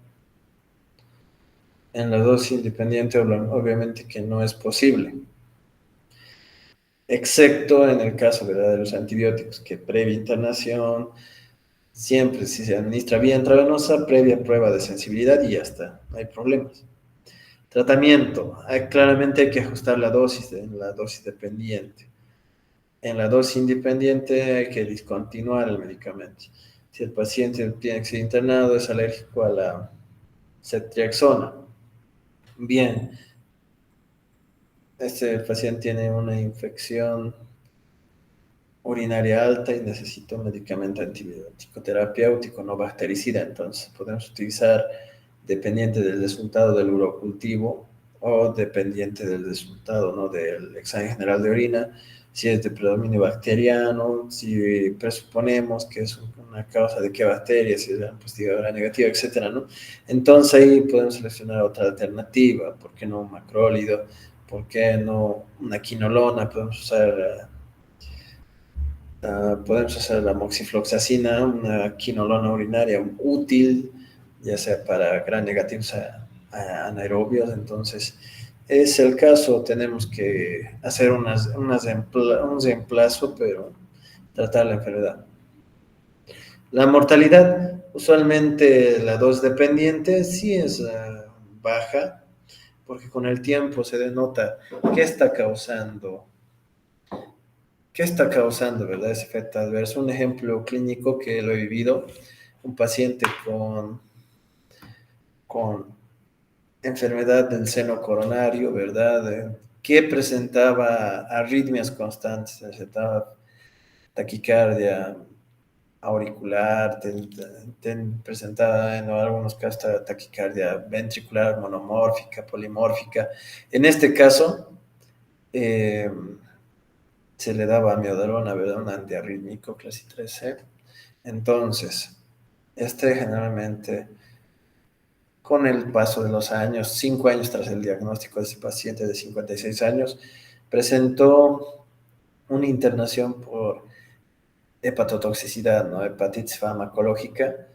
En la dosis independiente, obviamente que no es posible, excepto en el caso, ¿verdad?, de los antibióticos, que previa internación, siempre si se administra vía intravenosa, previa prueba de sensibilidad y ya está, no hay problemas. Tratamiento, claramente hay que ajustar la dosis en la dosis dependiente. En la dosis independiente hay que discontinuar el medicamento. Si el paciente tiene que ser internado, es alérgico a la ceftriaxona. Bien, este paciente tiene una infección urinaria alta y necesita un medicamento antibiótico terapéutico no bactericida. Entonces, podemos utilizar dependiente del resultado del urocultivo o dependiente del resultado, ¿no?, del examen general de orina, si es de predominio bacteriano, si presuponemos que es una causa de qué bacteria, si es la positiva o la negativa, etcétera, ¿no? Entonces ahí podemos seleccionar otra alternativa. ¿Por qué no un macrólido? ¿Por qué no una quinolona? Podemos hacer la moxifloxacina, una quinolona urinaria útil, ya sea para gram negativos anaerobios. Entonces, es el caso, tenemos que hacer un reemplazo, pero tratar la enfermedad. La mortalidad, usualmente la dosis dependiente sí es baja, porque con el tiempo se denota qué está causando ¿qué está causando, verdad, ese efecto adverso? Un ejemplo clínico que lo he vivido, un paciente con enfermedad del seno coronario, ¿verdad? Que presentaba arritmias constantes, presentaba taquicardia auricular, presentaba en algunos casos taquicardia ventricular monomórfica, polimórfica. En este caso, eh, se le daba amiodarona, ¿verdad? Un antiarrítmico clase 3C. Entonces, este generalmente, con el paso de los años, 5 años tras el diagnóstico de ese paciente de 56 años, presentó una internación por hepatotoxicidad, ¿no? Hepatitis farmacológica.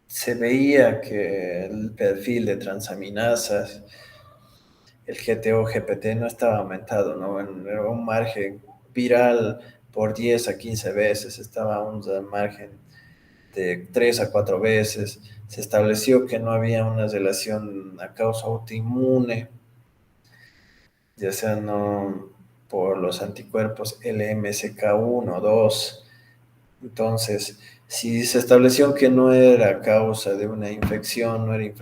Se veía que el perfil de transaminasas, el GTO, GPT no estaba aumentado, ¿no? Era un margen viral por 10 a 15 veces, estaba un margen de 3 a 4 veces. Se estableció que no había una relación a causa autoinmune, ya sea no por los anticuerpos LMSK1 o 2. Entonces, si se estableció que no era causa de una infección, no era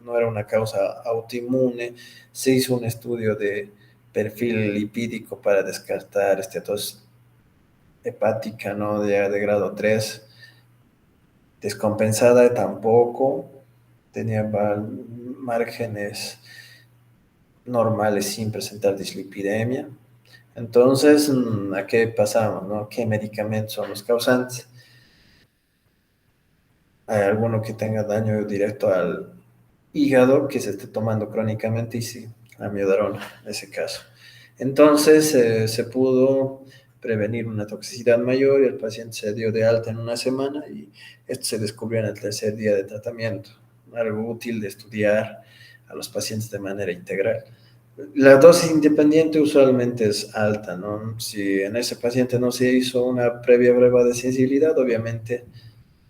no era una causa autoinmune, se hizo un estudio de perfil lipídico para descartar esteatosis hepática, ¿no? De grado 3, descompensada tampoco, tenía márgenes normales sin presentar dislipidemia. Entonces, ¿a qué pasamos, no? ¿Qué medicamentos son los causantes? Hay alguno que tenga daño directo al hígado que se esté tomando crónicamente y sí, amiodarona en ese caso. Entonces se pudo prevenir una toxicidad mayor y el paciente se dio de alta en una semana y esto se descubrió en el tercer día de tratamiento. Algo útil de estudiar a los pacientes de manera integral. La dosis independiente usualmente es alta, ¿no? Si en ese paciente no se hizo una previa prueba de sensibilidad, obviamente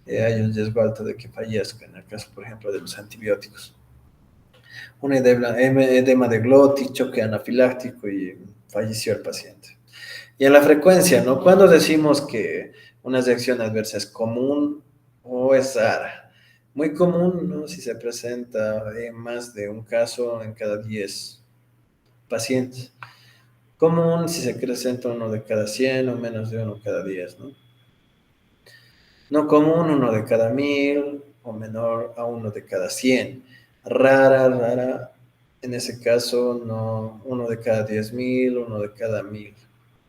hay un riesgo alto de que fallezca, en el caso, por ejemplo, de los antibióticos. Un edema de glotis, choque anafiláctico y falleció el paciente. Y en la frecuencia, ¿no? ¿Cuándo decimos que una reacción adversa es común o es rara? Muy común, ¿no? Si se presenta en más de un caso en cada 10 pacientes. Común si se presenta uno de cada 100 o menos de uno cada 10, ¿no? No común, uno de cada 1000 o menor a uno de cada 100. Rara, en ese caso, no, uno de cada 10.000, uno de cada 1000,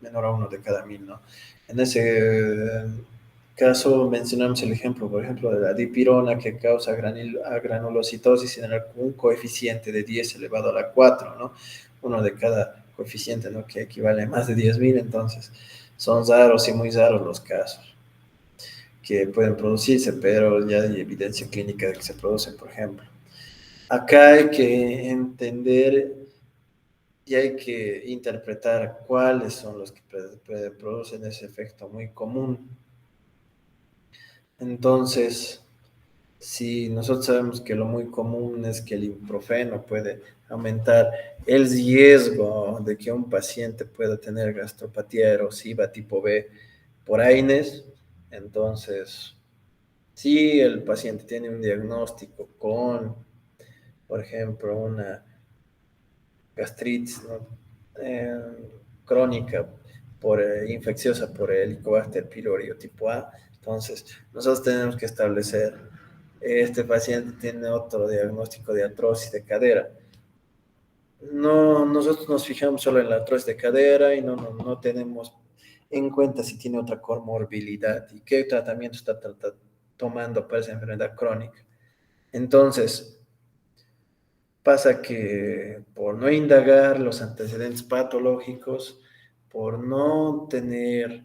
menor a uno de cada 1000, ¿no? En ese caso mencionamos el ejemplo, por ejemplo, de la dipirona que causa granulocitosis en un coeficiente de 10 elevado a la 4, ¿no? Uno de cada coeficiente, ¿no? Que equivale a más de 10.000, entonces son raros y muy raros los casos que pueden producirse, pero ya hay evidencia clínica de que se producen, por ejemplo. Acá hay que entender y hay que interpretar cuáles son los que producen ese efecto muy común. Entonces, si nosotros sabemos que lo muy común es que el ibuprofeno puede aumentar el riesgo de que un paciente pueda tener gastropatía erosiva tipo B por AINES, entonces si el paciente tiene un diagnóstico con, por ejemplo, una gastritis, ¿no? Eh, crónica infecciosa por el Helicobacter pylori tipo A, entonces nosotros tenemos que establecer, este paciente tiene otro diagnóstico de artrosis de cadera. No, nosotros nos fijamos solo en la artrosis de cadera y no tenemos en cuenta si tiene otra comorbilidad y qué tratamiento está tomando para esa enfermedad crónica. Entonces, pasa que por no indagar los antecedentes patológicos, por no tener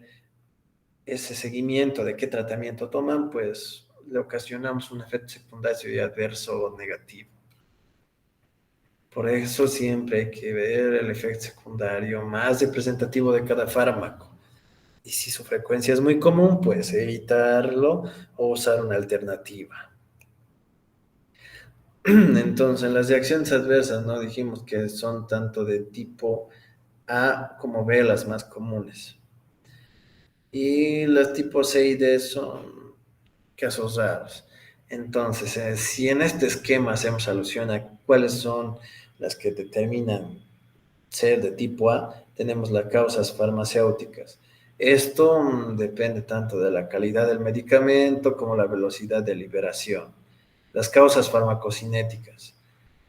ese seguimiento de qué tratamiento toman, pues le ocasionamos un efecto secundario y adverso negativo. Por eso siempre hay que ver el efecto secundario más representativo de cada fármaco. Y si su frecuencia es muy común, pues evitarlo o usar una alternativa. Entonces, las reacciones adversas, ¿no? Dijimos que son tanto de tipo A como B las más comunes. Y las tipo C y D son casos raros. Entonces, si en este esquema hacemos alusión a cuáles son las que determinan ser de tipo A, tenemos las causas farmacéuticas. Esto depende tanto de la calidad del medicamento como la velocidad de liberación. Las causas farmacocinéticas,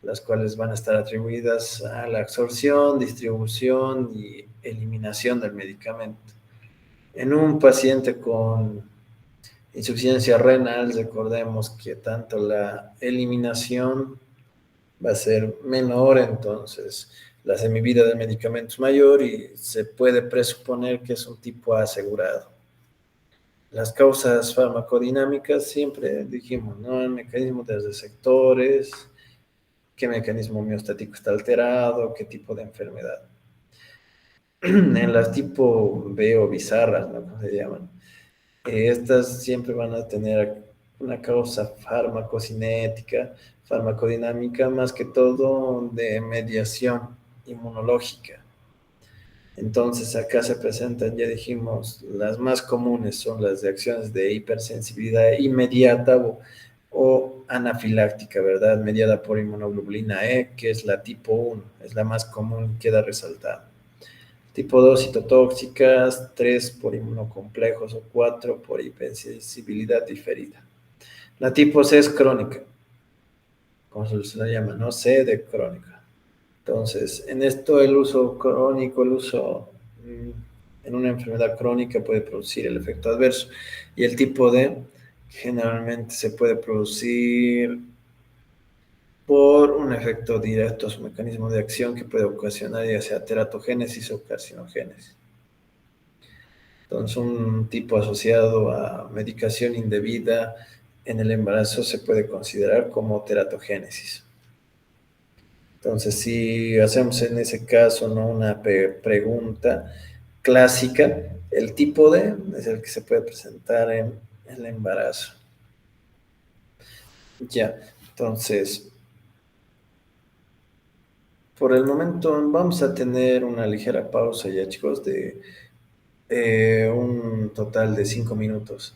las cuales van a estar atribuidas a la absorción, distribución y eliminación del medicamento. En un paciente con insuficiencia renal, recordemos que tanto la eliminación va a ser menor, entonces la semivida del medicamento es mayor y se puede presuponer que es un tipo A asegurado. Las causas farmacodinámicas siempre dijimos, ¿no? El mecanismo de receptores, qué mecanismo homeostático está alterado, qué tipo de enfermedad. En las tipo B o bizarras, ¿no? ¿Cómo se llaman? Estas siempre van a tener una causa farmacocinética, farmacodinámica, más que todo de mediación inmunológica. Entonces acá se presentan, ya dijimos, las más comunes son las reacciones de hipersensibilidad inmediata o anafiláctica, ¿verdad? Mediada por inmunoglobulina E, que es la tipo 1, es la más común, queda resaltada. Tipo 2 citotóxicas, 3 por inmunocomplejos o 4 por hipersensibilidad diferida. La tipo C es crónica, como se le llama, ¿no? C de crónica. Entonces, en esto el uso crónico, el uso en una enfermedad crónica puede producir el efecto adverso. Y el tipo D generalmente se puede producir por un efecto directo a su mecanismo de acción que puede ocasionar ya sea teratogénesis o carcinogénesis. Entonces, un tipo asociado a medicación indebida en el embarazo se puede considerar como teratogénesis. Entonces, si hacemos en ese caso, ¿no?, una pregunta clásica, el tipo D es el que se puede presentar en el embarazo. Ya, entonces, por el momento vamos a tener una ligera pausa ya, chicos, de un total de 5 minutos.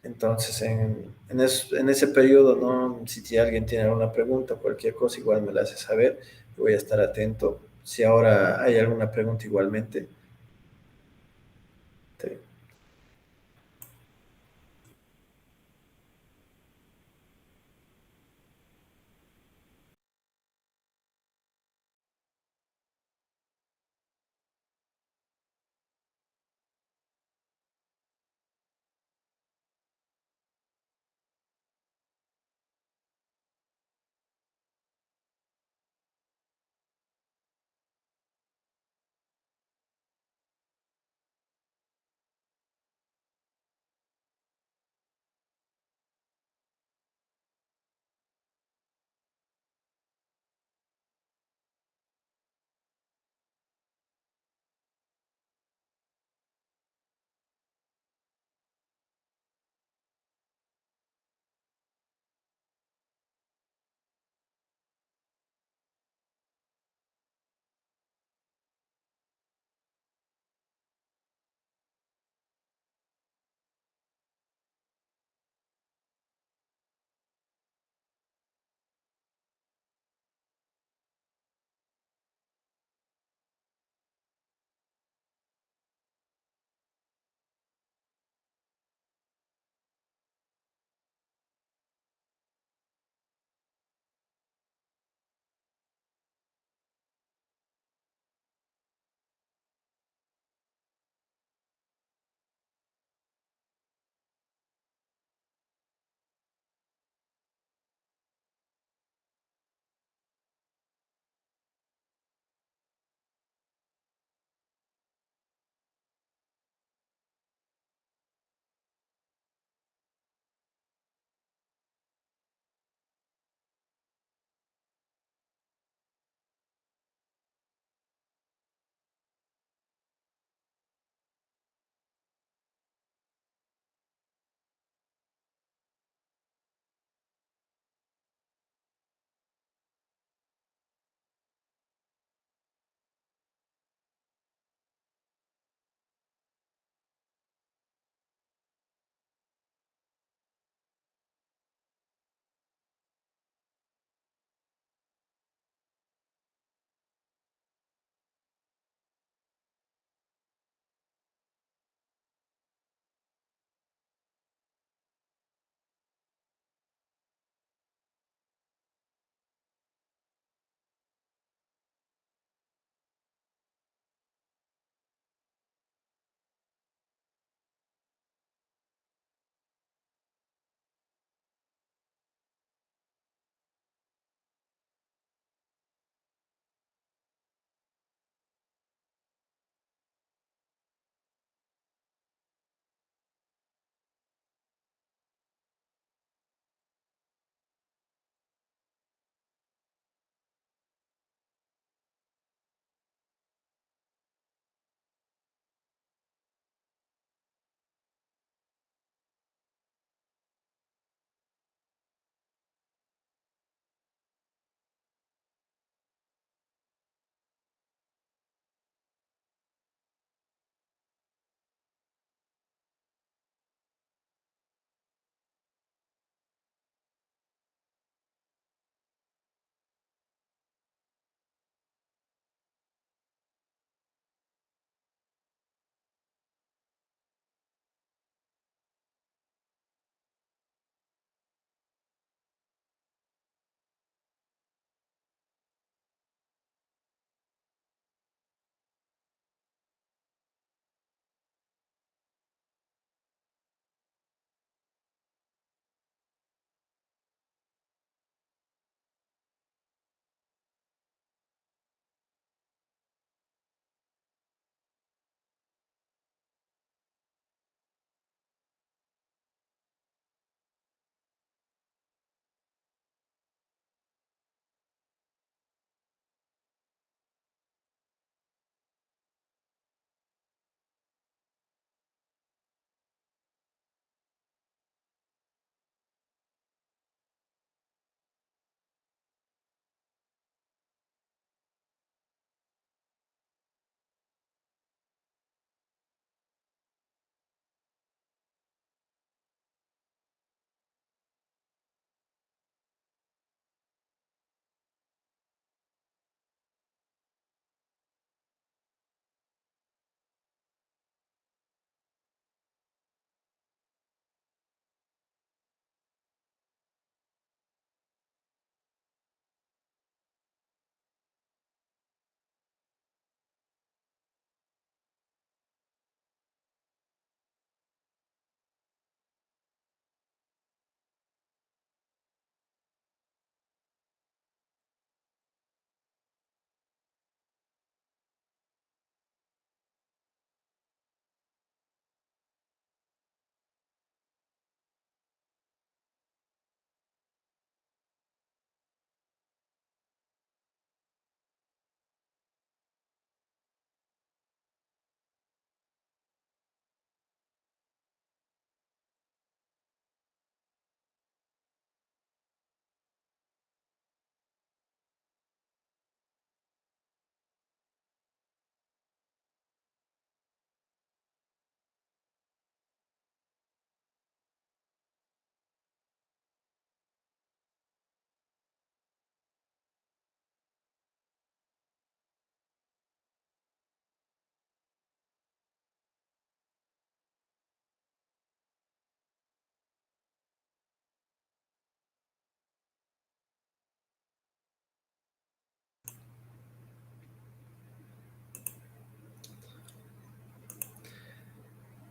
Entonces, en ese periodo, ¿no? Si alguien tiene alguna pregunta, cualquier cosa, igual me la hace saber. Voy a estar atento. Si ahora hay alguna pregunta, igualmente. Te-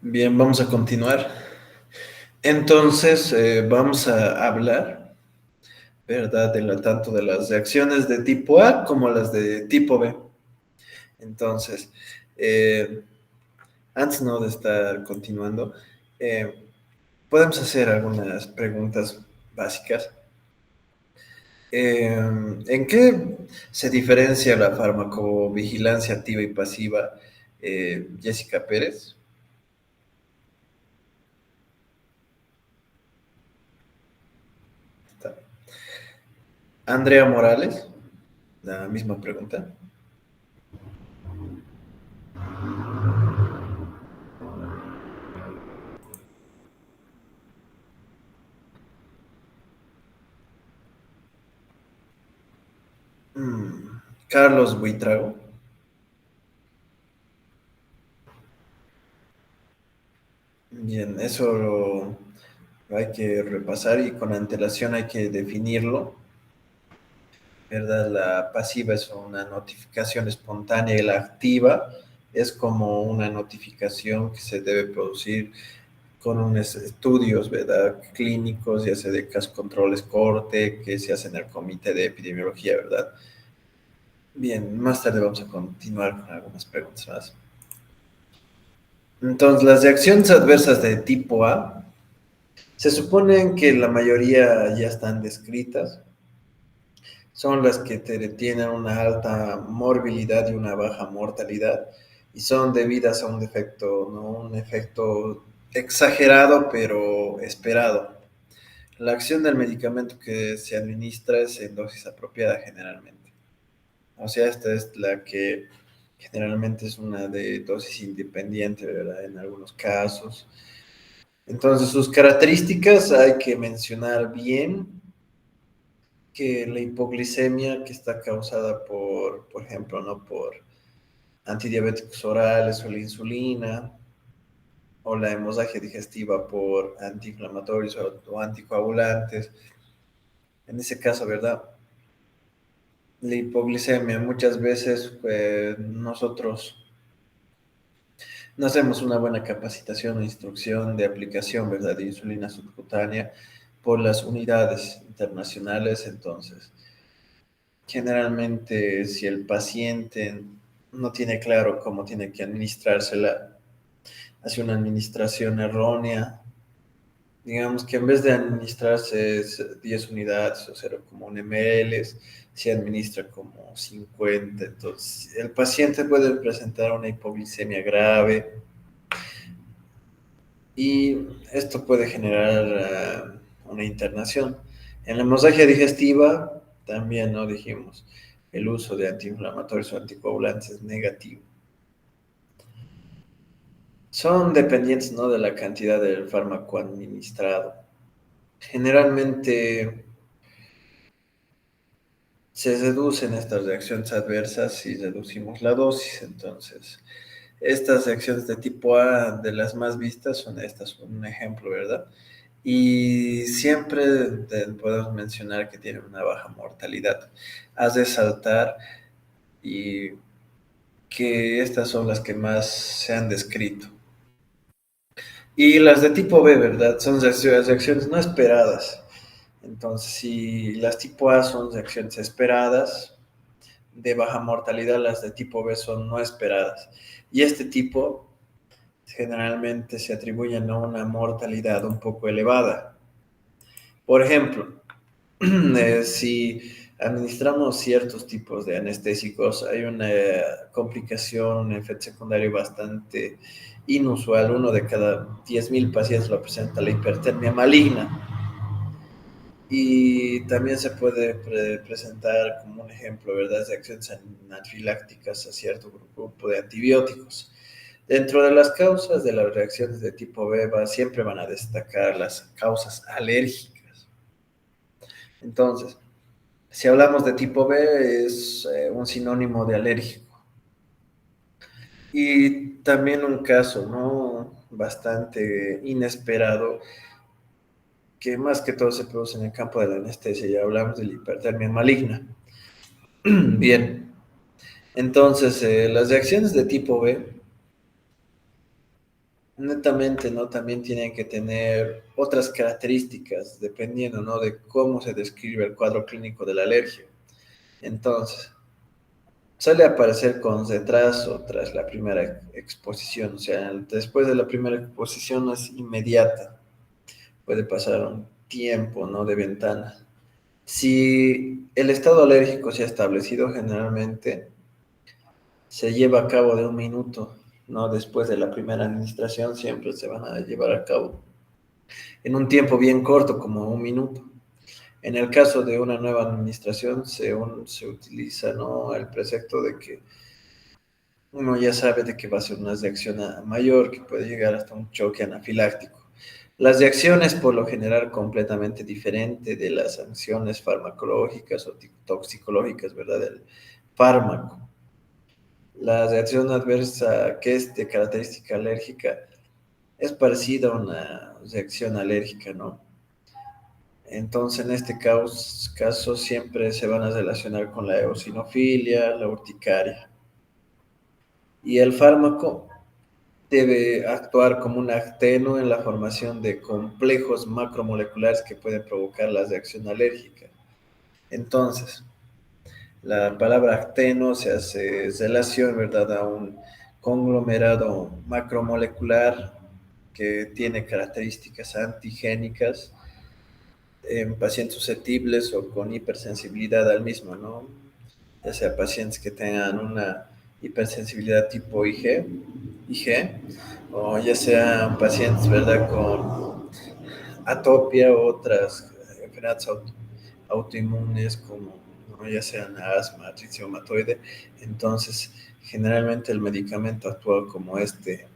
Bien, vamos a continuar. Entonces, vamos a hablar, ¿verdad? Tanto de las reacciones de tipo A como las de tipo B. Entonces, eh, antes no de estar continuando, eh, podemos hacer algunas preguntas básicas. ¿En qué se diferencia la farmacovigilancia activa y pasiva, Jessica Pérez? Está. Andrea Morales, la misma pregunta. Carlos Buitrago. Bien, eso lo hay que repasar y con antelación hay que definirlo, ¿verdad? La pasiva es una notificación espontánea y la activa es como una notificación que se debe producir con unos estudios, ¿verdad? Clínicos, ya sea de casos controles corte, que se hacen en el comité de epidemiología, ¿verdad? Bien, más tarde vamos a continuar con algunas preguntas más. Entonces, las reacciones adversas de tipo A se suponen que la mayoría ya están descritas, son las que tienen una alta morbilidad y una baja mortalidad, y son debidas a un defecto, ¿no? Un efecto exagerado pero esperado. La acción del medicamento que se administra es en dosis apropiada generalmente. O sea, esta es la que generalmente es una de dosis independiente, ¿verdad? En algunos casos. Entonces, sus características hay que mencionar bien que la hipoglicemia que está causada por ejemplo, ¿no? Por antidiabéticos orales o la insulina, o la hemorragia digestiva por antiinflamatorios o anticoagulantes. En ese caso, ¿verdad? La hipoglicemia, muchas veces nosotros no hacemos una buena capacitación o instrucción de aplicación, ¿verdad? De insulina subcutánea por las unidades internacionales, entonces generalmente, si el paciente no tiene claro cómo tiene que administrársela, hace una administración errónea. Digamos que en vez de administrarse 10 unidades o 0,1 ml, se administra como 50. Entonces, el paciente puede presentar una hipoglicemia grave y esto puede generar una internación. En la hemorragia digestiva, también, ¿no? Dijimos, el uso de antiinflamatorios o anticoagulantes es negativo. Son dependientes, ¿no? De la cantidad del fármaco administrado. Generalmente se reducen estas reacciones adversas si reducimos la dosis. Entonces, estas reacciones de tipo A, de las más vistas, son estas, un ejemplo, ¿verdad? Y siempre podemos mencionar que tienen una baja mortalidad. Has de saltar y que estas son las que más se han descrito. Y las de tipo B, ¿verdad? Son reacciones no esperadas. Entonces, si las tipo A son reacciones esperadas, de baja mortalidad, las de tipo B son no esperadas. Y este tipo generalmente se atribuyen a una mortalidad un poco elevada. Por ejemplo, si administramos ciertos tipos de anestésicos, hay una complicación, un efecto secundario bastante inusual. Uno de cada 10.000 pacientes lo presenta la hipertermia maligna. Y también se puede presentar como un ejemplo, ¿verdad?, de acciones anafilácticas a cierto grupo de antibióticos. Dentro de las causas de las reacciones de tipo B siempre van a destacar las causas alérgicas. Entonces, si hablamos de tipo B, es un sinónimo de alérgico. Y también un caso, ¿no?, bastante inesperado, que más que todo se produce en el campo de la anestesia. Ya hablamos de la hipertermia maligna. Bien, entonces las reacciones de tipo B netamente, ¿no? También tienen que tener otras características, dependiendo, ¿no? De cómo se describe el cuadro clínico de la alergia. Entonces, suele aparecer con retraso tras la primera exposición, o sea, después de la primera exposición no es inmediata, puede pasar un tiempo, ¿no? De ventana. Si el estado alérgico se ha establecido, generalmente se lleva a cabo de un minuto, ¿no? Después de la primera administración siempre se van a llevar a cabo en un tiempo bien corto, como un minuto. En el caso de una nueva administración se utiliza, ¿no? El precepto de que uno ya sabe de que va a ser una reacción mayor, que puede llegar hasta un choque anafiláctico. Las reacciones, por lo general, completamente diferente de las sanciones farmacológicas o toxicológicas, ¿verdad? Del fármaco. La reacción adversa que es de característica alérgica es parecida a una reacción alérgica, ¿no? Entonces, en este caso siempre se van a relacionar con la eosinofilia, la urticaria. Y el fármaco debe actuar como un acteno en la formación de complejos macromoleculares que pueden provocar la reacción alérgica. Entonces, la palabra acteno se hace relación, ¿verdad?, a un conglomerado macromolecular que tiene características antigénicas en pacientes susceptibles o con hipersensibilidad al mismo, ¿no? Ya sea pacientes que tengan una hipersensibilidad tipo IG o ya sean pacientes, ¿verdad?, con atopia o otras enfermedades autoinmunes como, ¿no?, ya sean asma, artritis reumatoide. Entonces, generalmente el medicamento actúa como este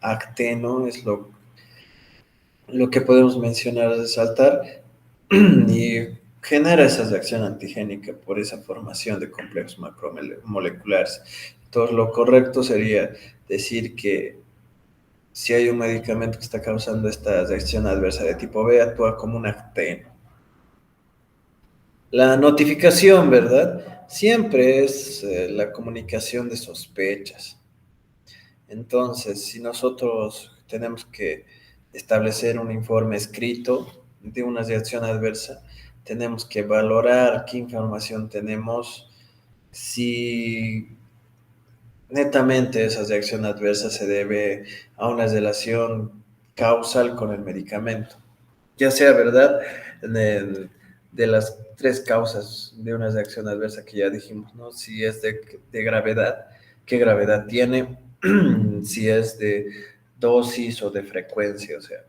acteno, es lo que podemos mencionar, resaltar, y genera esa reacción antigénica por esa formación de complejos macromoleculares. Entonces, lo correcto sería decir que si hay un medicamento que está causando esta reacción adversa de tipo B, actúa como un acteno. La notificación, ¿verdad? Siempre es la comunicación de sospechas. Entonces, si nosotros tenemos que establecer un informe escrito de una reacción adversa, tenemos que valorar qué información tenemos, si netamente esa reacción adversa se debe a una relación causal con el medicamento, ya sea, ¿verdad?, de las tres causas de una reacción adversa que ya dijimos, ¿no? Si es de gravedad, qué gravedad tiene, si es de dosis o de frecuencia, o sea,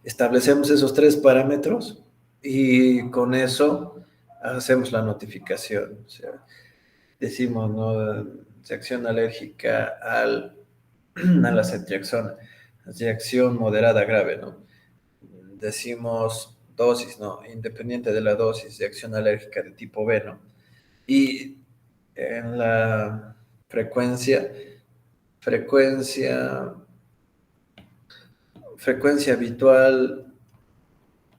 establecemos esos tres parámetros y con eso hacemos la notificación, o sea, decimos, ¿no?, reacción alérgica a la ceftriaxona, reacción moderada grave, ¿no? Decimos dosis, ¿no? Independiente de la dosis de acción alérgica de tipo B, ¿no? Y en la frecuencia, frecuencia, frecuencia habitual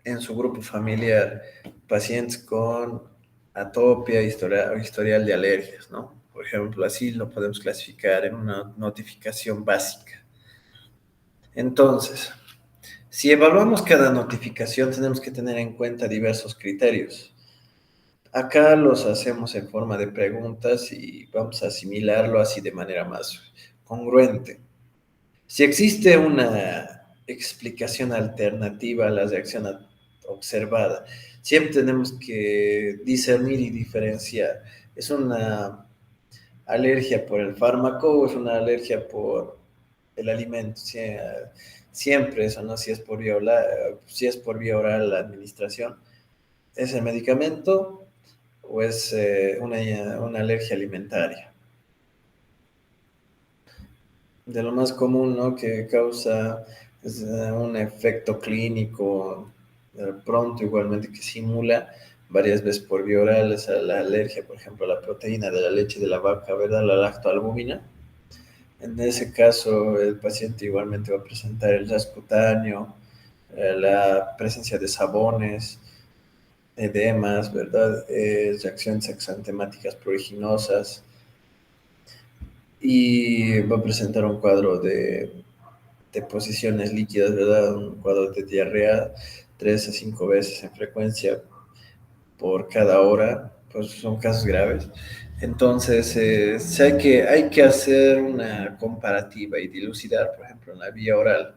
en su grupo familiar, pacientes con atopia, historial de alergias, ¿no? Por ejemplo, así lo podemos clasificar en una notificación básica. Entonces, si evaluamos cada notificación, tenemos que tener en cuenta diversos criterios. Acá los hacemos en forma de preguntas y vamos a asimilarlo así de manera más congruente. Si existe una explicación alternativa a la reacción observada, siempre tenemos que discernir y diferenciar. ¿Es una alergia por el fármaco o es una alergia por el alimento? Siempre eso, ¿no? Si es por vía oral la administración, ¿es el medicamento o es una alergia alimentaria? De lo más común, ¿no?, que causa un efecto clínico pronto, igualmente que simula varias veces por vía oral, es la alergia, por ejemplo, a la proteína de la leche de la vaca, ¿verdad?, la lactoalbúmina. En ese caso, el paciente igualmente va a presentar el gas cutáneo, la presencia de sabones, edemas, ¿verdad?, reacciones exantemáticas pruriginosas, y va a presentar un cuadro de deposiciones líquidas, ¿verdad? Un cuadro de diarrea 3 a 5 veces en frecuencia por cada hora, pues son casos graves. Entonces, sí hay que hacer una comparativa y dilucidar, por ejemplo, en la vía oral.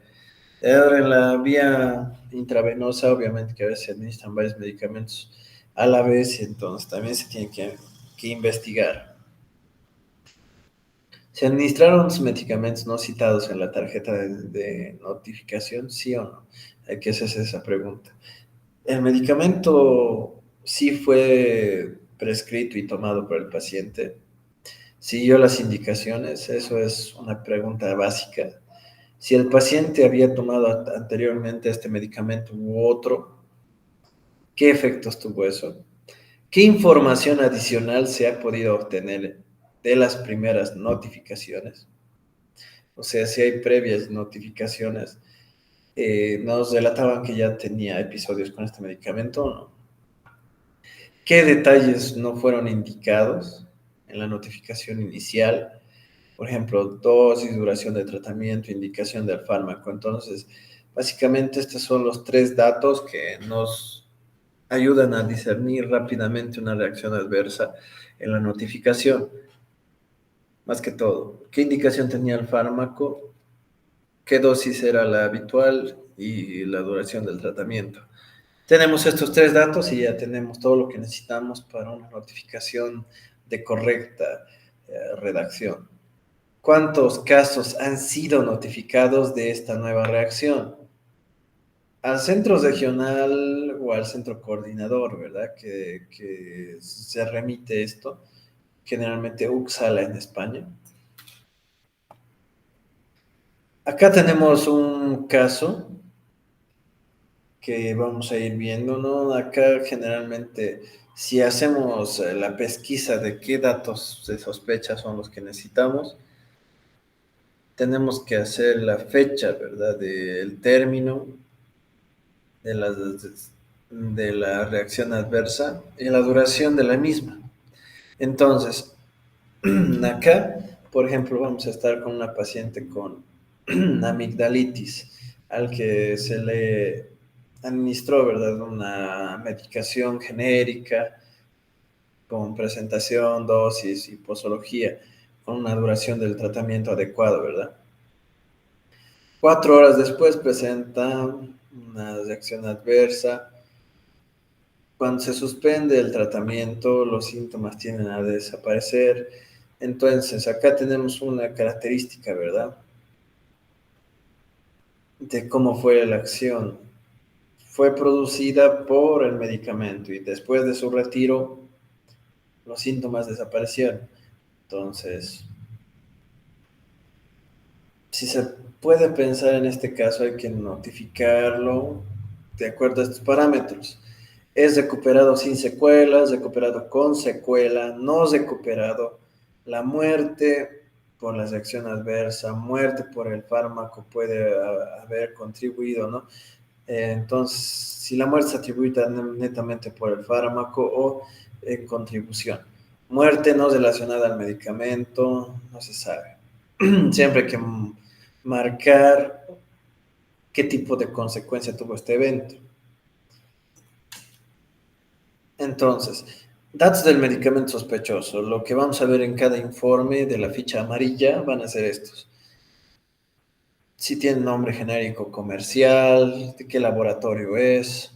Ahora, en la vía intravenosa, obviamente que a veces se administran varios medicamentos a la vez, y entonces también se tiene que investigar. ¿Se administraron los medicamentos no citados en la tarjeta de notificación, sí o no? Hay que hacerse esa pregunta. ¿El medicamento sí fue prescrito y tomado por el paciente? ¿Siguió las indicaciones? Eso es una pregunta básica. Si el paciente había tomado anteriormente este medicamento u otro, ¿qué efectos tuvo eso? ¿Qué información adicional se ha podido obtener de las primeras notificaciones? O sea, si hay previas notificaciones, nos relataban que ya tenía episodios con este medicamento o no. ¿Qué detalles no fueron indicados en la notificación inicial? Por ejemplo, dosis, duración de tratamiento, indicación del fármaco. Entonces, básicamente estos son los tres datos que nos ayudan a discernir rápidamente una reacción adversa en la notificación. Más que todo, ¿qué indicación tenía el fármaco? ¿Qué dosis era la habitual? Y la duración del tratamiento. Tenemos estos tres datos y ya tenemos todo lo que necesitamos para una notificación de correcta redacción. ¿Cuántos casos han sido notificados de esta nueva reacción? Al centro regional o al centro coordinador, ¿verdad? Que se remite esto, generalmente UXALA en España. Acá tenemos un caso que vamos a ir viendo, ¿no? Acá generalmente, si hacemos la pesquisa de qué datos de sospecha son los que necesitamos, tenemos que hacer la fecha, ¿verdad? Del término de la reacción adversa y la duración de la misma. Entonces, acá, por ejemplo, vamos a estar con una paciente con amigdalitis, al que se le administró, ¿verdad? Una medicación genérica con presentación, dosis y posología, con una duración del tratamiento adecuado, ¿verdad? 4 horas después presenta una reacción adversa. Cuando se suspende el tratamiento, los síntomas tienden a desaparecer. Entonces, acá tenemos una característica, ¿verdad? De cómo fue la acción. Fue producida por el medicamento y después de su retiro, los síntomas desaparecieron. Entonces, si se puede pensar en este caso, hay que notificarlo de acuerdo a estos parámetros. Es recuperado sin secuelas, recuperado con secuela, no recuperado. La muerte por la reacción adversa, muerte por el fármaco puede haber contribuido, ¿no? Entonces, si la muerte se atribuye netamente por el fármaco o en contribución. Muerte no relacionada al medicamento, no se sabe. Siempre hay que marcar qué tipo de consecuencia tuvo este evento. Entonces, datos del medicamento sospechoso. Lo que vamos a ver en cada informe de la ficha amarilla van a ser estos. Si tiene nombre genérico comercial, de qué laboratorio es,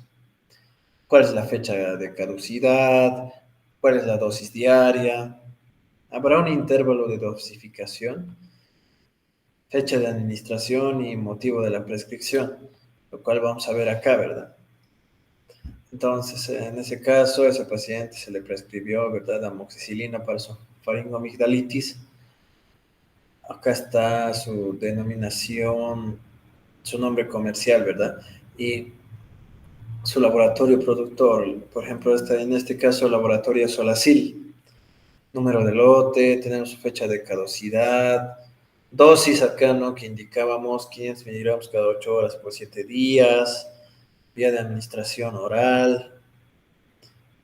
cuál es la fecha de caducidad, cuál es la dosis diaria. Habrá un intervalo de dosificación, fecha de administración y motivo de la prescripción, lo cual vamos a ver acá, ¿verdad? Entonces, en ese caso, a ese paciente se le prescribió, ¿verdad?, amoxicilina para su faringoamigdalitis. Acá está su denominación, su nombre comercial, ¿verdad? Y su laboratorio productor, por ejemplo, en este caso, laboratorio Solacil. Número de lote, tenemos su fecha de caducidad, dosis acá, ¿no?, que indicábamos 500 miligramos cada 8 horas por 7 días, vía de administración oral,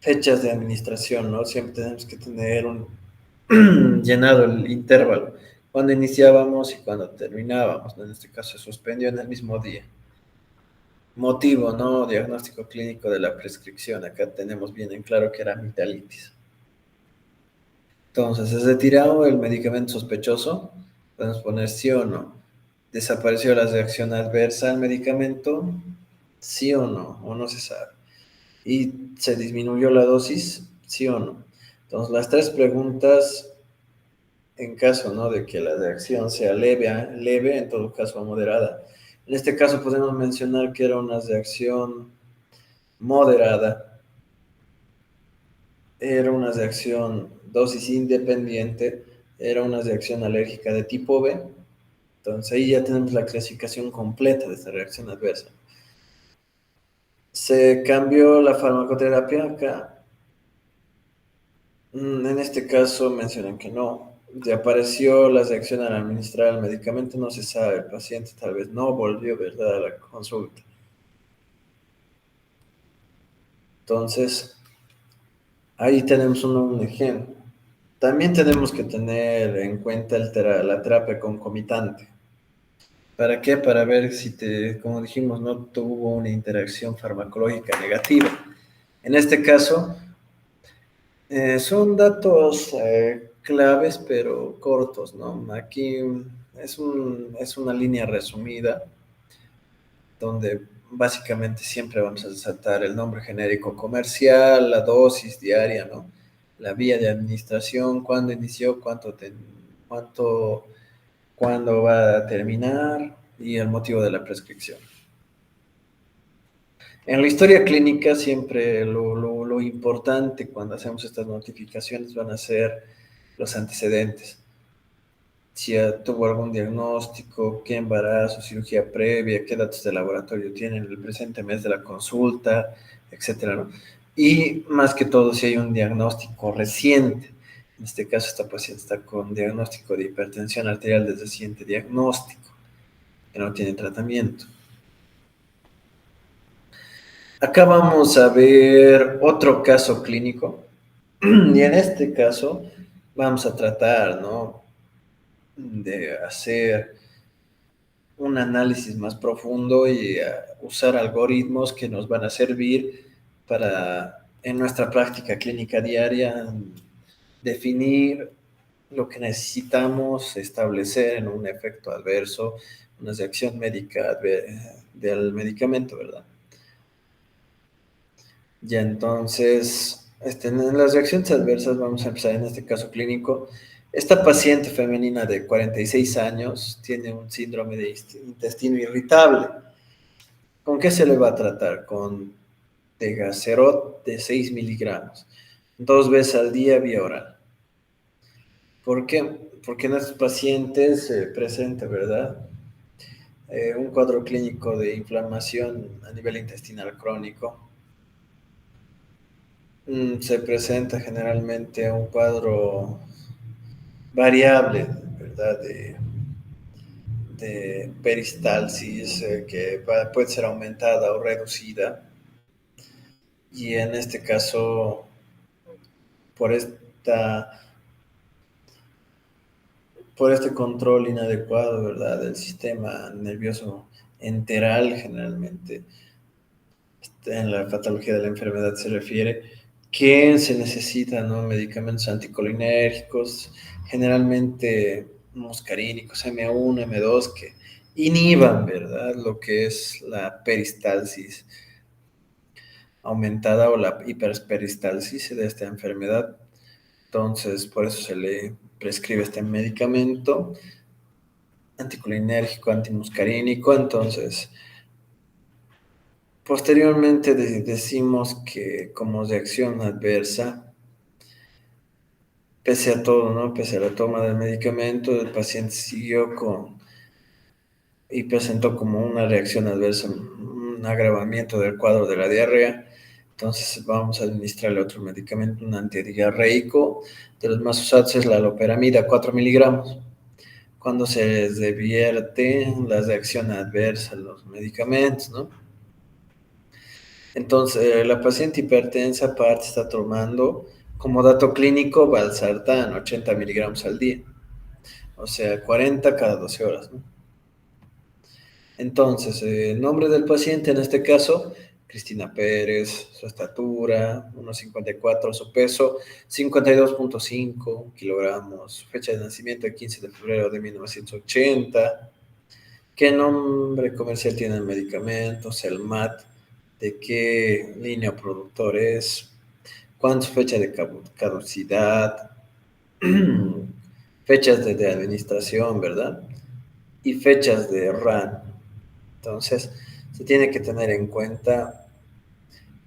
fechas de administración, ¿no? Siempre tenemos que tener llenado el intervalo. cuando iniciábamos y cuando terminábamos, ¿no? En este caso se suspendió en el mismo día. Motivo, ¿no? Diagnóstico clínico de la prescripción. Acá tenemos bien en claro que era amigdalitis. Entonces, ¿es retirado el medicamento sospechoso? Podemos poner sí o no. ¿Desapareció la reacción adversa al medicamento? Sí o no se sabe. ¿Y se disminuyó la dosis? Sí o no. Entonces, las tres preguntas, en caso, ¿no?, de que la reacción sea leve, en todo caso moderada. En este caso podemos mencionar que era una reacción moderada, era una reacción dosis independiente, era una reacción alérgica de tipo B. Entonces ahí ya tenemos la clasificación completa de esta reacción adversa. ¿Se cambió la farmacoterapia acá? En este caso mencionan que no. Reapareció la reacción al administrar el medicamento, no se sabe. El paciente tal vez no volvió, ¿verdad?, a la consulta. Entonces, ahí tenemos un ejemplo. También tenemos que tener en cuenta la terapia concomitante. ¿Para qué? Para ver si como dijimos, no tuvo una interacción farmacológica negativa. En este caso, son datos claves, pero cortos, ¿no? Aquí es una línea resumida donde básicamente siempre vamos a resaltar el nombre genérico comercial, la dosis diaria, ¿no? La vía de administración, cuándo inició, cuánto, cuándo va a terminar y el motivo de la prescripción. En la historia clínica siempre lo importante cuando hacemos estas notificaciones van a ser los antecedentes. Si tuvo algún diagnóstico, qué embarazo, cirugía previa, qué datos de laboratorio tiene en el presente mes de la consulta, etcétera, ¿no? Y más que todo, si hay un diagnóstico reciente. En este caso, esta paciente está con diagnóstico de hipertensión arterial de reciente diagnóstico, que no tiene tratamiento. Acá vamos a ver otro caso clínico y en este caso vamos a tratar, ¿no?, de hacer un análisis más profundo y usar algoritmos que nos van a servir para, en nuestra práctica clínica diaria, definir lo que necesitamos establecer en un efecto adverso, una reacción médica del medicamento, ¿verdad? Ya entonces, en las reacciones adversas vamos a empezar en este caso clínico. Esta paciente femenina de 46 años tiene un síndrome de intestino irritable. ¿Con qué se le va a tratar? Con Tegaserot de 6 miligramos, 2 veces al día vía oral. ¿Por qué? Porque en estos pacientes se presenta, ¿verdad?, un cuadro clínico de inflamación a nivel intestinal crónico. Se presenta generalmente un cuadro variable, ¿verdad?, de peristalsis que puede ser aumentada o reducida. Y en este caso, por este control inadecuado, ¿verdad?, del sistema nervioso enteral, generalmente, en la patología de la enfermedad se refiere, que se necesitan, ¿no?, medicamentos anticolinérgicos, generalmente muscarínicos, M1, M2, que inhiban, ¿verdad?, lo que es la peristalsis aumentada o la hiperperistalsis de esta enfermedad. Entonces, por eso se le prescribe este medicamento anticolinérgico, antimuscarínico. Entonces, posteriormente decimos que como reacción adversa, pese a todo, ¿no?, pese a la toma del medicamento, el paciente siguió y presentó como una reacción adversa, un agravamiento del cuadro de la diarrea. Entonces vamos a administrarle otro medicamento, un antidiarreico. De los más usados es la loperamida, 4 miligramos. Cuando se revierte la reacción adversa a los medicamentos, ¿no? Entonces, la paciente hipertensa aparte está tomando como dato clínico valsartán, 80 miligramos al día. o sea, 40 cada 12 horas, ¿no? Entonces, el nombre del paciente en este caso, Cristina Pérez, su estatura, 1,54, su peso, 52,5 kilogramos, su fecha de nacimiento, el 15 de febrero de 1980. ¿Qué nombre comercial tiene el medicamento? CELMAT. ¿De qué línea o productor es? ¿Cuál es su fecha de caducidad? Fechas de administración, ¿verdad? Y fechas de RAN. Entonces, se tiene que tener en cuenta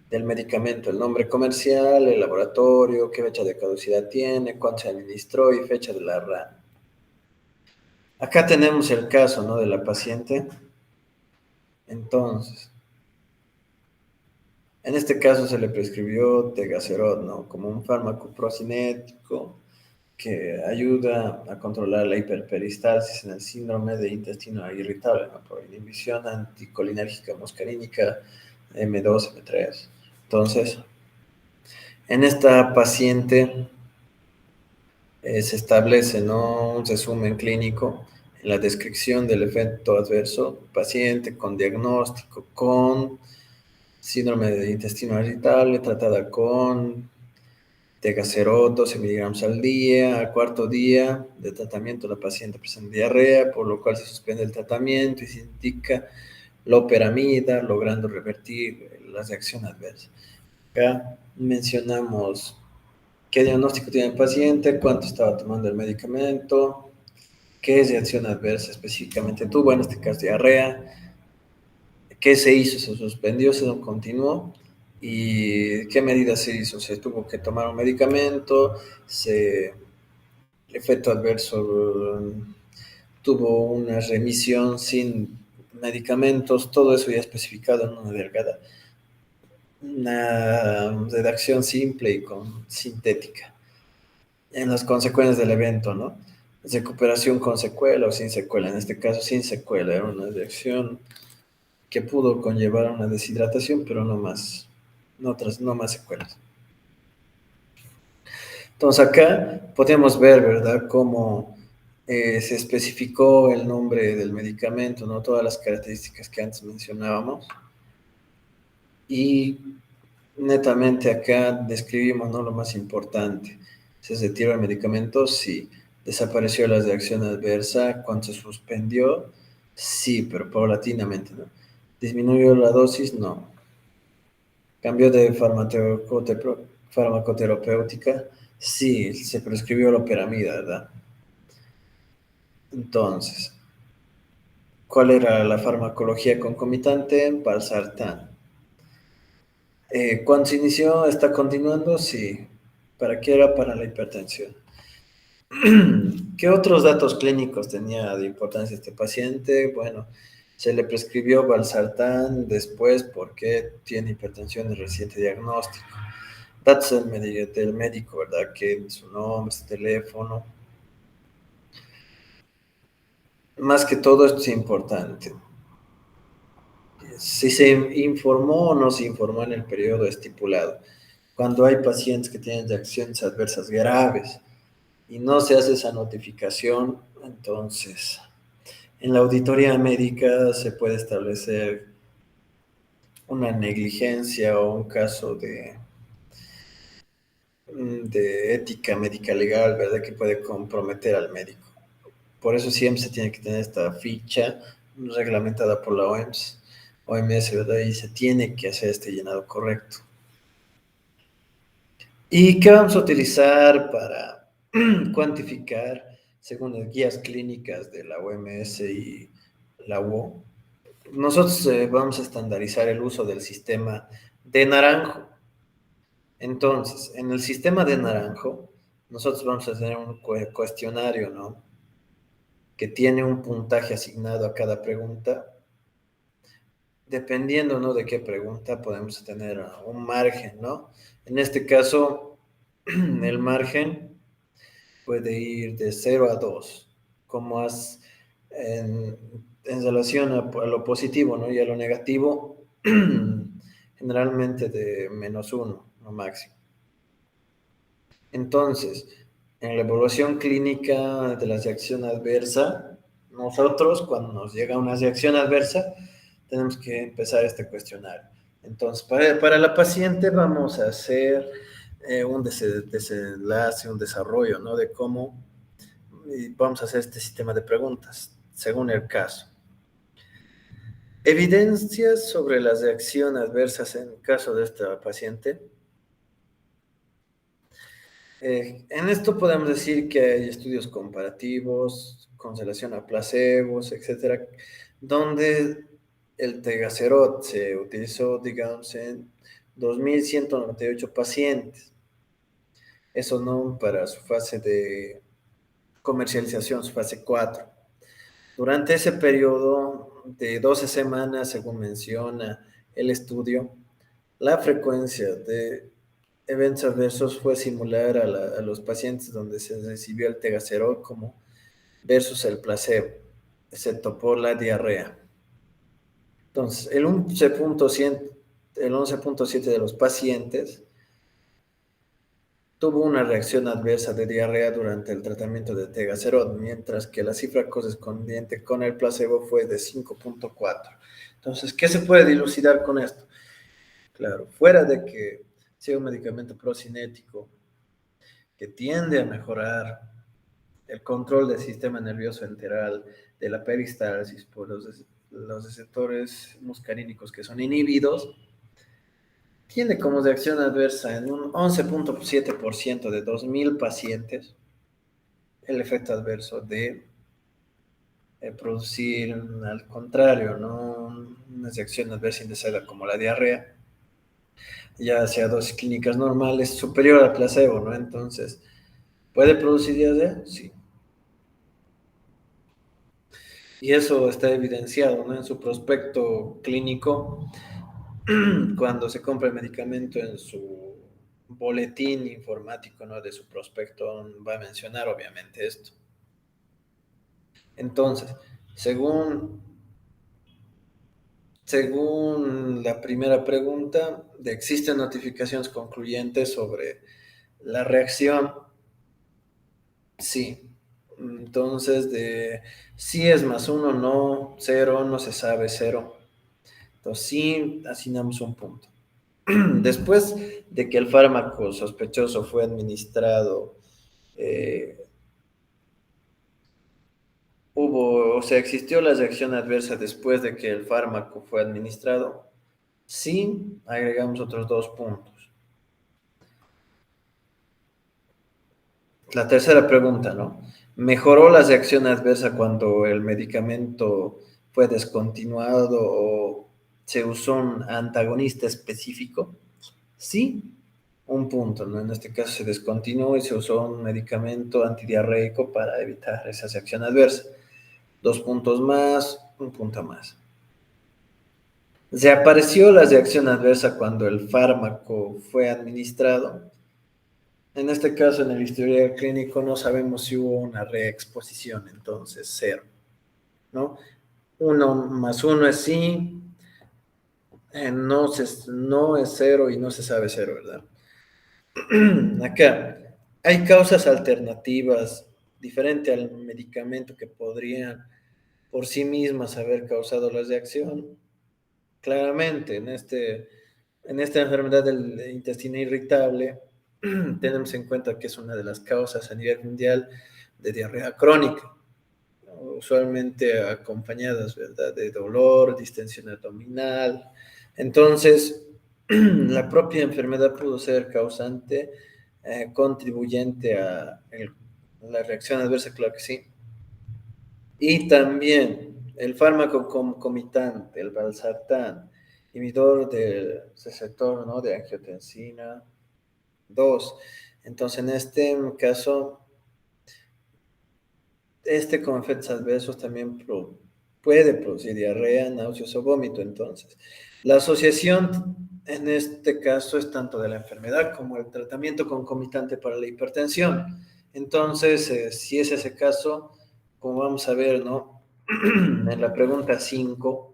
del medicamento el nombre comercial, el laboratorio, qué fecha de caducidad tiene, cuándo se administró y fecha de la RAN. Acá tenemos el caso, ¿no?, de la paciente. Entonces, en este caso se le prescribió tegaserot, ¿no?, como un fármaco procinético que ayuda a controlar la hiperperistalsis en el síndrome de intestino irritable, ¿no?, por inhibición anticolinérgica muscarínica M2, M3. Entonces, en esta paciente se establece, ¿no?, un resumen clínico en la descripción del efecto adverso, paciente con diagnóstico con síndrome de intestino irritable, tratada con tegaserot 12 miligramos al día. Al cuarto día de tratamiento, la paciente presenta diarrea, por lo cual se suspende el tratamiento y se indica loperamida, logrando revertir la reacción adversa. Acá mencionamos qué diagnóstico tiene el paciente, cuánto estaba tomando el medicamento, qué reacción adversa específicamente tuvo, en este caso diarrea, qué se hizo, se suspendió, se no continuó y qué medidas se hizo. Se tuvo que tomar un medicamento, el efecto adverso tuvo una remisión sin medicamentos, todo eso ya especificado en una delgada, una redacción simple y con sintética. En las consecuencias del evento, ¿no? Recuperación con secuela o sin secuela, en este caso sin secuela, era una reacción que pudo conllevar una deshidratación, pero no más, no más secuelas. Entonces acá podemos ver, ¿verdad?, cómo se especificó el nombre del medicamento, ¿no?, todas las características que antes mencionábamos. Y netamente acá describimos, ¿no?, lo más importante. ¿Se retiró el medicamento? Sí. ¿Desapareció la reacción adversa cuando se suspendió? Sí, pero paulatinamente, ¿no? ¿Disminuyó la dosis? No. ¿Cambió de farmacoterapéutica? Sí, se prescribió loperamida, ¿verdad? Entonces, ¿cuál era la farmacología concomitante? Valsartán. ¿Cuándo se inició? ¿Está continuando? Sí. ¿Para qué era? Para la hipertensión. ¿Qué otros datos clínicos tenía de importancia este paciente? Bueno, se le prescribió valsartán después porque tiene hipertensión de reciente diagnóstico. Datos del médico, ¿verdad? Que su nombre, su teléfono. Más que todo esto es importante. Si se informó o no se informó en el periodo estipulado. Cuando hay pacientes que tienen reacciones adversas graves y no se hace esa notificación, entonces en la auditoría médica se puede establecer una negligencia o un caso de ética médica legal, ¿verdad?, que puede comprometer al médico. Por eso siempre se tiene que tener esta ficha reglamentada por la OMS, ¿verdad? Y se tiene que hacer este llenado correcto. ¿Y qué vamos a utilizar para cuantificar, según las guías clínicas de la OMS y la UO? Nosotros vamos a estandarizar el uso del sistema de Naranjo. Entonces, en el sistema de Naranjo, nosotros vamos a tener un cuestionario, ¿no?, que tiene un puntaje asignado a cada pregunta. Dependiendo, ¿no?, de qué pregunta, podemos tener un margen, ¿no? En este caso, el margen puede ir de 0 a 2, como en relación a lo positivo, ¿no?, y a lo negativo, generalmente de -1, no máximo. Entonces, En la evaluación clínica de la reacción adversa, nosotros cuando nos llega una reacción adversa, tenemos que empezar este cuestionario. Entonces, para la paciente vamos a hacer un desenlace, un desarrollo, ¿no? De cómo y vamos a hacer este sistema de preguntas, según el caso. Evidencias sobre las reacciones adversas en el caso de esta paciente. En esto podemos decir que hay estudios comparativos con relación a placebos, etcétera, donde el tegacerot se utilizó, digamos, en 2.198 pacientes. Eso no para su fase de comercialización, su fase 4. Durante ese periodo de 12 semanas, según menciona el estudio, la frecuencia de eventos adversos fue similar a los pacientes donde se recibió el tegacerol como versus el placebo, excepto por la diarrea. Entonces, el 11.7 de los pacientes tuvo una reacción adversa de diarrea durante el tratamiento de tegacerol, mientras que la cifra correspondiente con el placebo fue de 5.4. Entonces, ¿qué se puede dilucidar con esto? Claro, fuera de que sea un medicamento procinético que tiende a mejorar el control del sistema nervioso enteral, de la peristalsis por los receptores muscarínicos que son inhibidos, tiene como reacción adversa en un 11.7% de 2.000 pacientes el efecto adverso de producir, al contrario, ¿no? Una reacción adversa indeseada como la diarrea, ya sea dosis clínicas normales, superior al placebo, ¿no? Entonces, ¿puede producir diarrea? Sí. Y eso está evidenciado, ¿no? En su prospecto clínico, cuando se compra el medicamento en su boletín informático, ¿no? De su prospecto va a mencionar obviamente esto. Entonces, según, según la primera pregunta, ¿existen notificaciones concluyentes sobre la reacción? Sí. Entonces, de sí es más uno, no, cero, no se sabe, cero. Entonces, sí, asignamos un punto. Después de que el fármaco sospechoso fue administrado, eh, o sea, existió la reacción adversa después de que el fármaco fue administrado. Sí, agregamos otros 2 puntos. La tercera pregunta, ¿no? ¿Mejoró la reacción adversa cuando el medicamento fue descontinuado o se usó un antagonista específico? Sí, un punto, ¿no? En este caso se descontinuó y se usó un medicamento antidiarreico para evitar esa reacción adversa. 2 puntos más, un punto más. Reapareció la reacción adversa cuando el fármaco fue administrado. En este caso, en el historial clínico no sabemos si hubo una reexposición, entonces cero, ¿no? 1 más 1 es sí, no es cero y no se sabe cero, ¿verdad? Acá, hay causas alternativas diferente al medicamento que podrían por sí mismas haber causado la reacción. Claramente, en esta enfermedad del intestino irritable, tenemos en cuenta que es una de las causas a nivel mundial de diarrea crónica, usualmente acompañadas, ¿verdad?, de dolor, distensión abdominal. Entonces, la propia enfermedad pudo ser causante, contribuyente la reacción adversa, claro que sí. Y también el fármaco concomitante, el valsartán, inhibidor del receptor, ¿no?, de angiotensina 2. Entonces, en este caso, con efectos adversos también puede producir diarrea, náuseas o vómito. Entonces, la asociación en este caso es tanto de la enfermedad como el tratamiento concomitante para la hipertensión. Entonces, si es ese caso, como vamos a ver, ¿no? En la pregunta 5,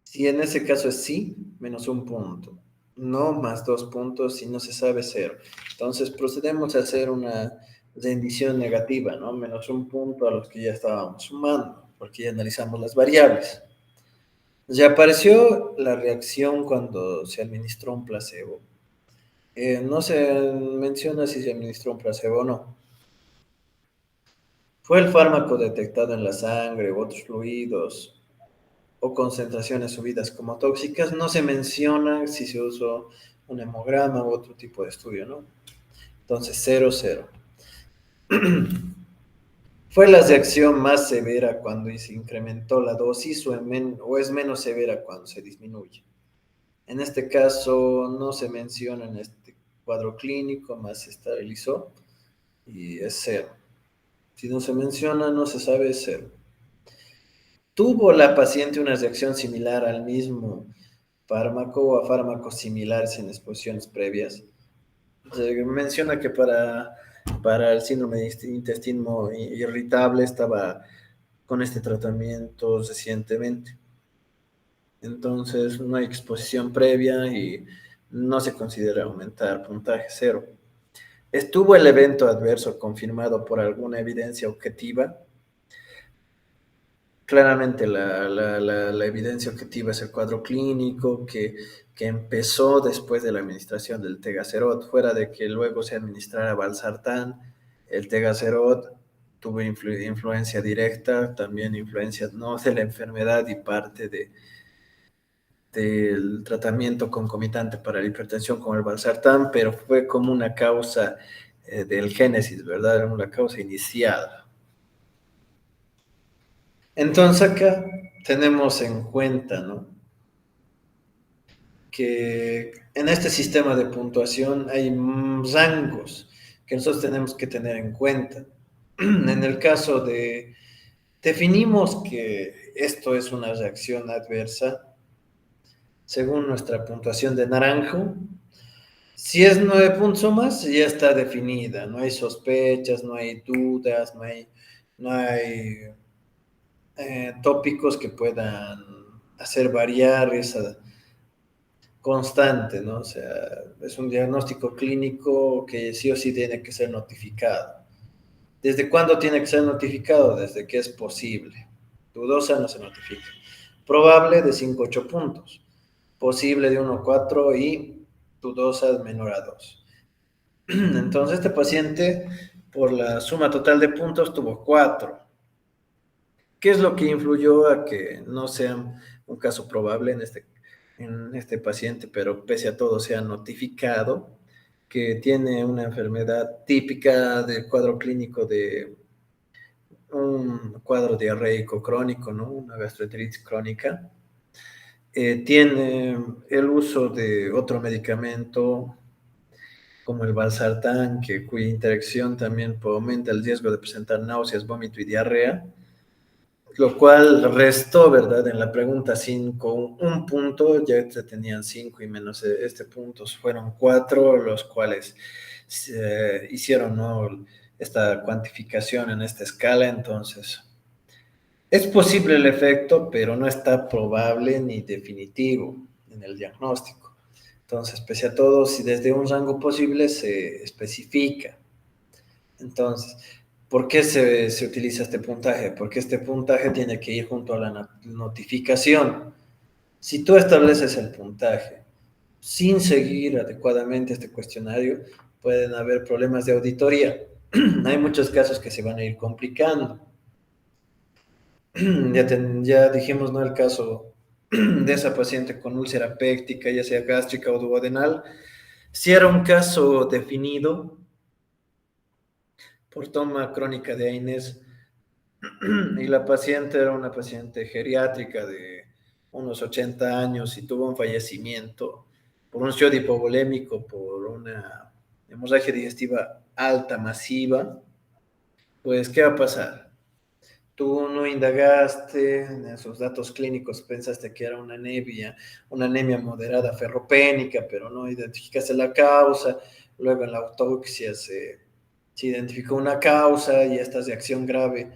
si en ese caso es sí, -1 punto. no, más 2 puntos y no se sabe cero. Entonces procedemos a hacer una rendición negativa, ¿no? Menos 1 punto a los que ya estábamos sumando, porque ya analizamos las variables. Ya apareció la reacción cuando se administró un placebo. No se menciona si se administró un placebo o no. ¿Fue el fármaco detectado en la sangre u otros fluidos o concentraciones subidas como tóxicas? No se menciona si se usó un hemograma u otro tipo de estudio, ¿no? Entonces, 0, 0. ¿Fue la reacción más severa cuando se incrementó la dosis o es menos severa cuando se disminuye? En este caso, no se menciona en este cuadro clínico, más se esterilizó y es 0. Si no se menciona, no se sabe, es 0. ¿Tuvo la paciente una reacción similar al mismo fármaco o a fármacos similares en exposiciones previas? Se menciona que para el síndrome de intestino irritable estaba con este tratamiento recientemente. Entonces, no hay exposición previa y no se considera aumentar puntaje, 0. ¿Estuvo el evento adverso confirmado por alguna evidencia objetiva? Claramente la evidencia objetiva es el cuadro clínico que empezó después de la administración del Tegaserot, fuera de que luego se administrara Valsartán. El Tegaserot tuvo influencia directa, también influencia no de la enfermedad y parte del tratamiento concomitante para la hipertensión con el Valsartán, pero fue como una causa del génesis, ¿verdad? Una causa iniciada. Entonces acá tenemos en cuenta, ¿no? Que en este sistema de puntuación hay rangos que nosotros tenemos que tener en cuenta. En el caso de, definimos que esto es una reacción adversa según nuestra puntuación de naranjo. Si es 9 puntos o más, ya está definida, no hay sospechas, no hay dudas, no hay tópicos que puedan hacer variar esa constante, ¿no? O sea, es un diagnóstico clínico que sí o sí tiene que ser notificado. ¿Desde cuándo tiene que ser notificado? Desde que es posible. Dudosa no se notifica. Probable de 5 a 8 puntos. Posible de 1 a 4 y dudosa menor a 2. Entonces, este paciente, por la suma total de puntos, tuvo 4. ¿Qué es lo que influyó a que no sea un caso probable en este paciente, pero pese a todo se ha notificado que tiene una enfermedad típica del cuadro clínico de un cuadro diarreico crónico, ¿no? Una gastroenteritis crónica? Tiene el uso de otro medicamento como el valsartán, cuya interacción también aumenta el riesgo de presentar náuseas, vómito y diarrea, lo cual restó, ¿verdad? En la pregunta 5, 1 punto, ya se tenían 5 y menos este punto, fueron 4, los cuales hicieron, ¿no?, esta cuantificación en esta escala. Entonces, es posible el efecto, pero no está probable ni definitivo en el diagnóstico. Entonces, pese a todo, si desde un rango posible se especifica. Entonces, ¿por qué se utiliza este puntaje? Porque este puntaje tiene que ir junto a la notificación. Si tú estableces el puntaje sin seguir adecuadamente este cuestionario, pueden haber problemas de auditoría. Hay muchos casos que se van a ir complicando. Ya dijimos, ¿no?, el caso de esa paciente con úlcera péptica, ya sea gástrica o duodenal. Si era un caso definido por toma crónica de AINES, y la paciente era una paciente geriátrica de unos 80 años y tuvo un fallecimiento por un shock hipovolémico, por una hemorragia digestiva alta, masiva, pues, ¿qué va a pasar? Tú no indagaste en esos datos clínicos, pensaste que era una anemia moderada ferropénica, pero no identificaste la causa. Luego en la autopsia se identificó una causa y esta reacción grave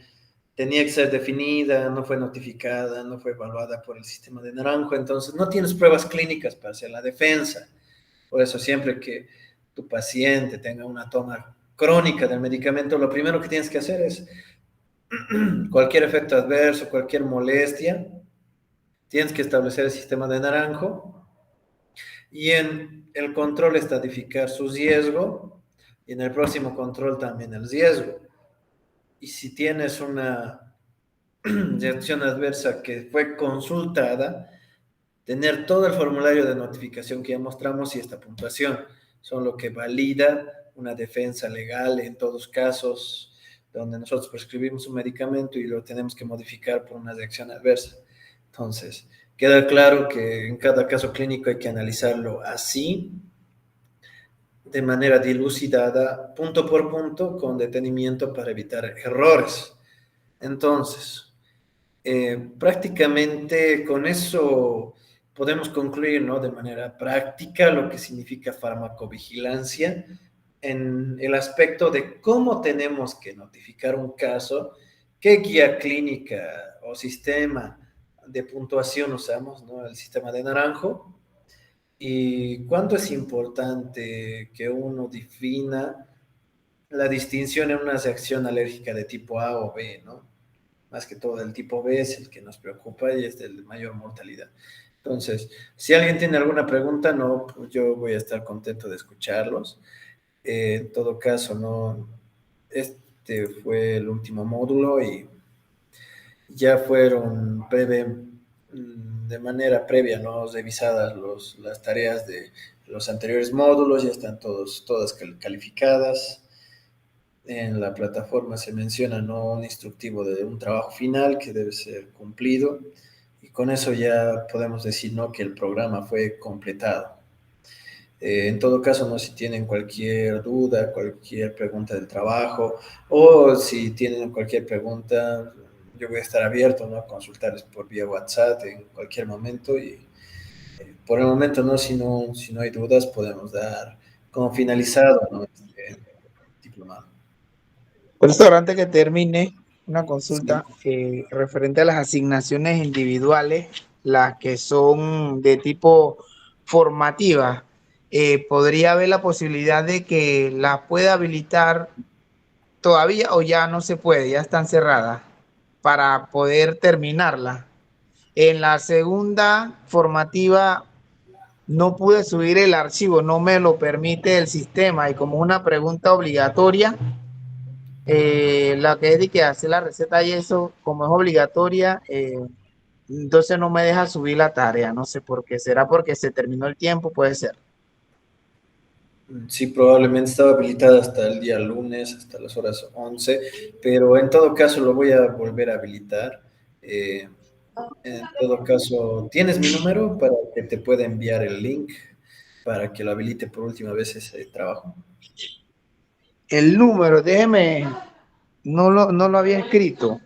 tenía que ser definida, no fue notificada, no fue evaluada por el sistema de Naranjo. Entonces no tienes pruebas clínicas para hacer la defensa. Por eso siempre que tu paciente tenga una toma crónica del medicamento, lo primero que tienes que hacer es cualquier efecto adverso, cualquier molestia, tienes que establecer el sistema de naranjo y en el control estadificar su riesgo y en el próximo control también el riesgo. Y si tienes una reacción adversa que fue consultada, tener todo el formulario de notificación que ya mostramos y esta puntuación son lo que valida una defensa legal en todos casos donde nosotros prescribimos un medicamento y lo tenemos que modificar por una reacción adversa. Entonces, queda claro que en cada caso clínico hay que analizarlo así, de manera dilucidada, punto por punto, con detenimiento para evitar errores. Entonces, prácticamente con eso podemos concluir, ¿no? De manera práctica lo que significa farmacovigilancia en el aspecto de cómo tenemos que notificar un caso, qué guía clínica o sistema de puntuación usamos, ¿no? El sistema de naranjo y cuánto es importante que uno defina la distinción en una reacción alérgica de tipo A o B, ¿no? Más que todo el tipo B es el que nos preocupa y es de mayor mortalidad. Entonces, si alguien tiene alguna pregunta, no, pues yo voy a estar contento de escucharlos. En todo caso, no, este fue el último módulo y ya fueron de manera previa, ¿no? Revisadas las tareas de los anteriores módulos, ya están todas calificadas. En la plataforma se menciona, ¿no? Un instructivo de un trabajo final que debe ser cumplido y con eso ya podemos decir, ¿no? Que el programa fue completado. En todo caso, ¿no? Si tienen cualquier duda, cualquier pregunta del trabajo o si tienen cualquier pregunta, yo voy a estar abierto, ¿no? A consultarles por vía WhatsApp en cualquier momento y por el momento, ¿no? Si no hay dudas, podemos dar como finalizado, ¿no? Este diplomado.
Profesor, antes que termine, una
Sí.
consulta referente a las asignaciones individuales, las que son de tipo formativa. ¿Podría haber la posibilidad de que las pueda habilitar todavía o ya no se puede, ya están cerradas para poder terminarla? En la segunda formativa no pude subir el archivo, no me lo permite el sistema y como una pregunta obligatoria, la que es de que hace la receta y eso, como es obligatoria, entonces no me deja subir la tarea, no sé por qué, será porque se terminó el tiempo, puede ser.
Sí, probablemente estaba habilitada hasta el día lunes, hasta las horas 11, pero en todo caso lo voy a volver a habilitar. Eh, en todo caso, ¿tienes mi número para que te pueda enviar el link para que lo habilite por última vez ese trabajo?
El número, déjeme, no lo había escrito,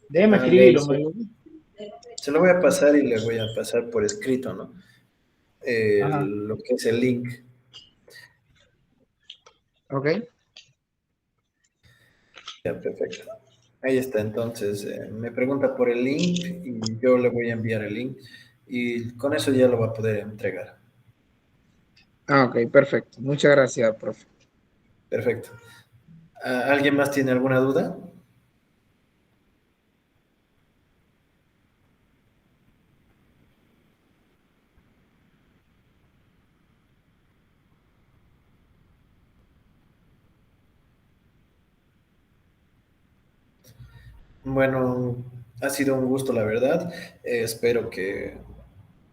déjeme
Dale,
escribirlo.
se lo voy a pasar y le voy a pasar por escrito, ¿no?
Ajá,
Lo que es el link.
ok.
Ya, perfecto. Ahí está, entonces me pregunta por el link y yo le voy a enviar el link y con eso ya lo va a poder entregar.
Ah, ok, perfecto. Muchas gracias, profe.
Perfecto. ¿Alguien más tiene alguna duda? Bueno, ha sido un gusto, la verdad. Espero que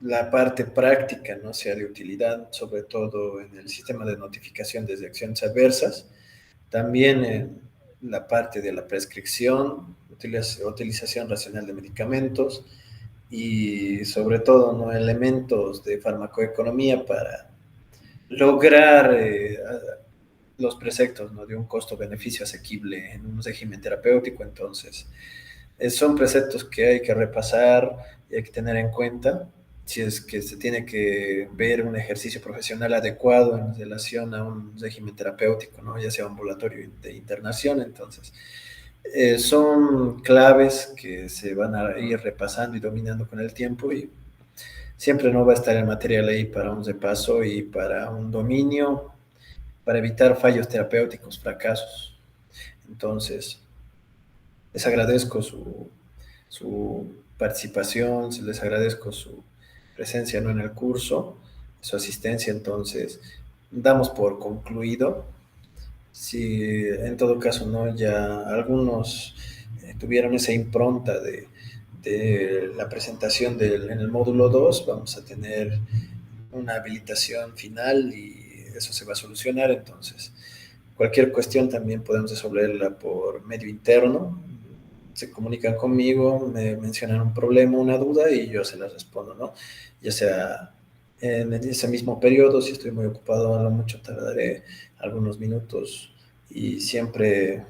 la parte práctica no sea de utilidad, sobre todo en el sistema de notificación de reacciones adversas. También en la parte de la prescripción, utilización racional de medicamentos y sobre todo, ¿no? Elementos de farmacoeconomía para lograr los preceptos, ¿no? De un costo-beneficio asequible en un régimen terapéutico. Entonces, son preceptos que hay que repasar y hay que tener en cuenta si es que se tiene que ver un ejercicio profesional adecuado en relación a un régimen terapéutico, ¿no? Ya sea ambulatorio de internación. Entonces, son claves que se van a ir repasando y dominando con el tiempo y Siempre no va a estar el material ahí para un repaso y para un dominio, para evitar fallos terapéuticos, fracasos. Entonces, les agradezco su participación, les agradezco su presencia, ¿no?, en el curso, su asistencia. Entonces, damos por concluido. Si en todo caso, ¿no?, ya algunos tuvieron esa impronta de la presentación en el módulo 2, vamos a tener una habilitación final y eso se va a solucionar. Entonces, cualquier cuestión también podemos resolverla por medio interno. Se comunican conmigo, me mencionan un problema, una duda y yo se las respondo, ¿no? Ya sea en ese mismo periodo, si estoy muy ocupado, a lo mucho tardaré algunos minutos y siempre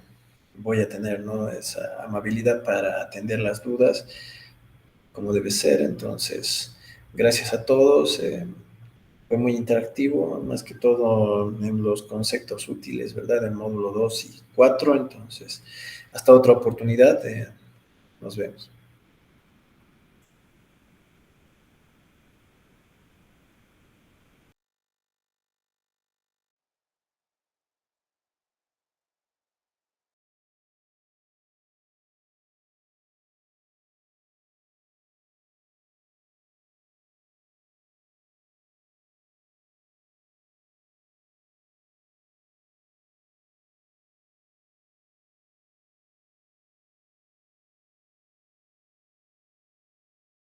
voy a tener, ¿no?, esa amabilidad para atender las dudas como debe ser. Entonces, gracias a todos. Fue muy interactivo, más que todo en los conceptos útiles, ¿verdad? En módulo 2 y 4. Entonces, hasta otra oportunidad. Nos vemos.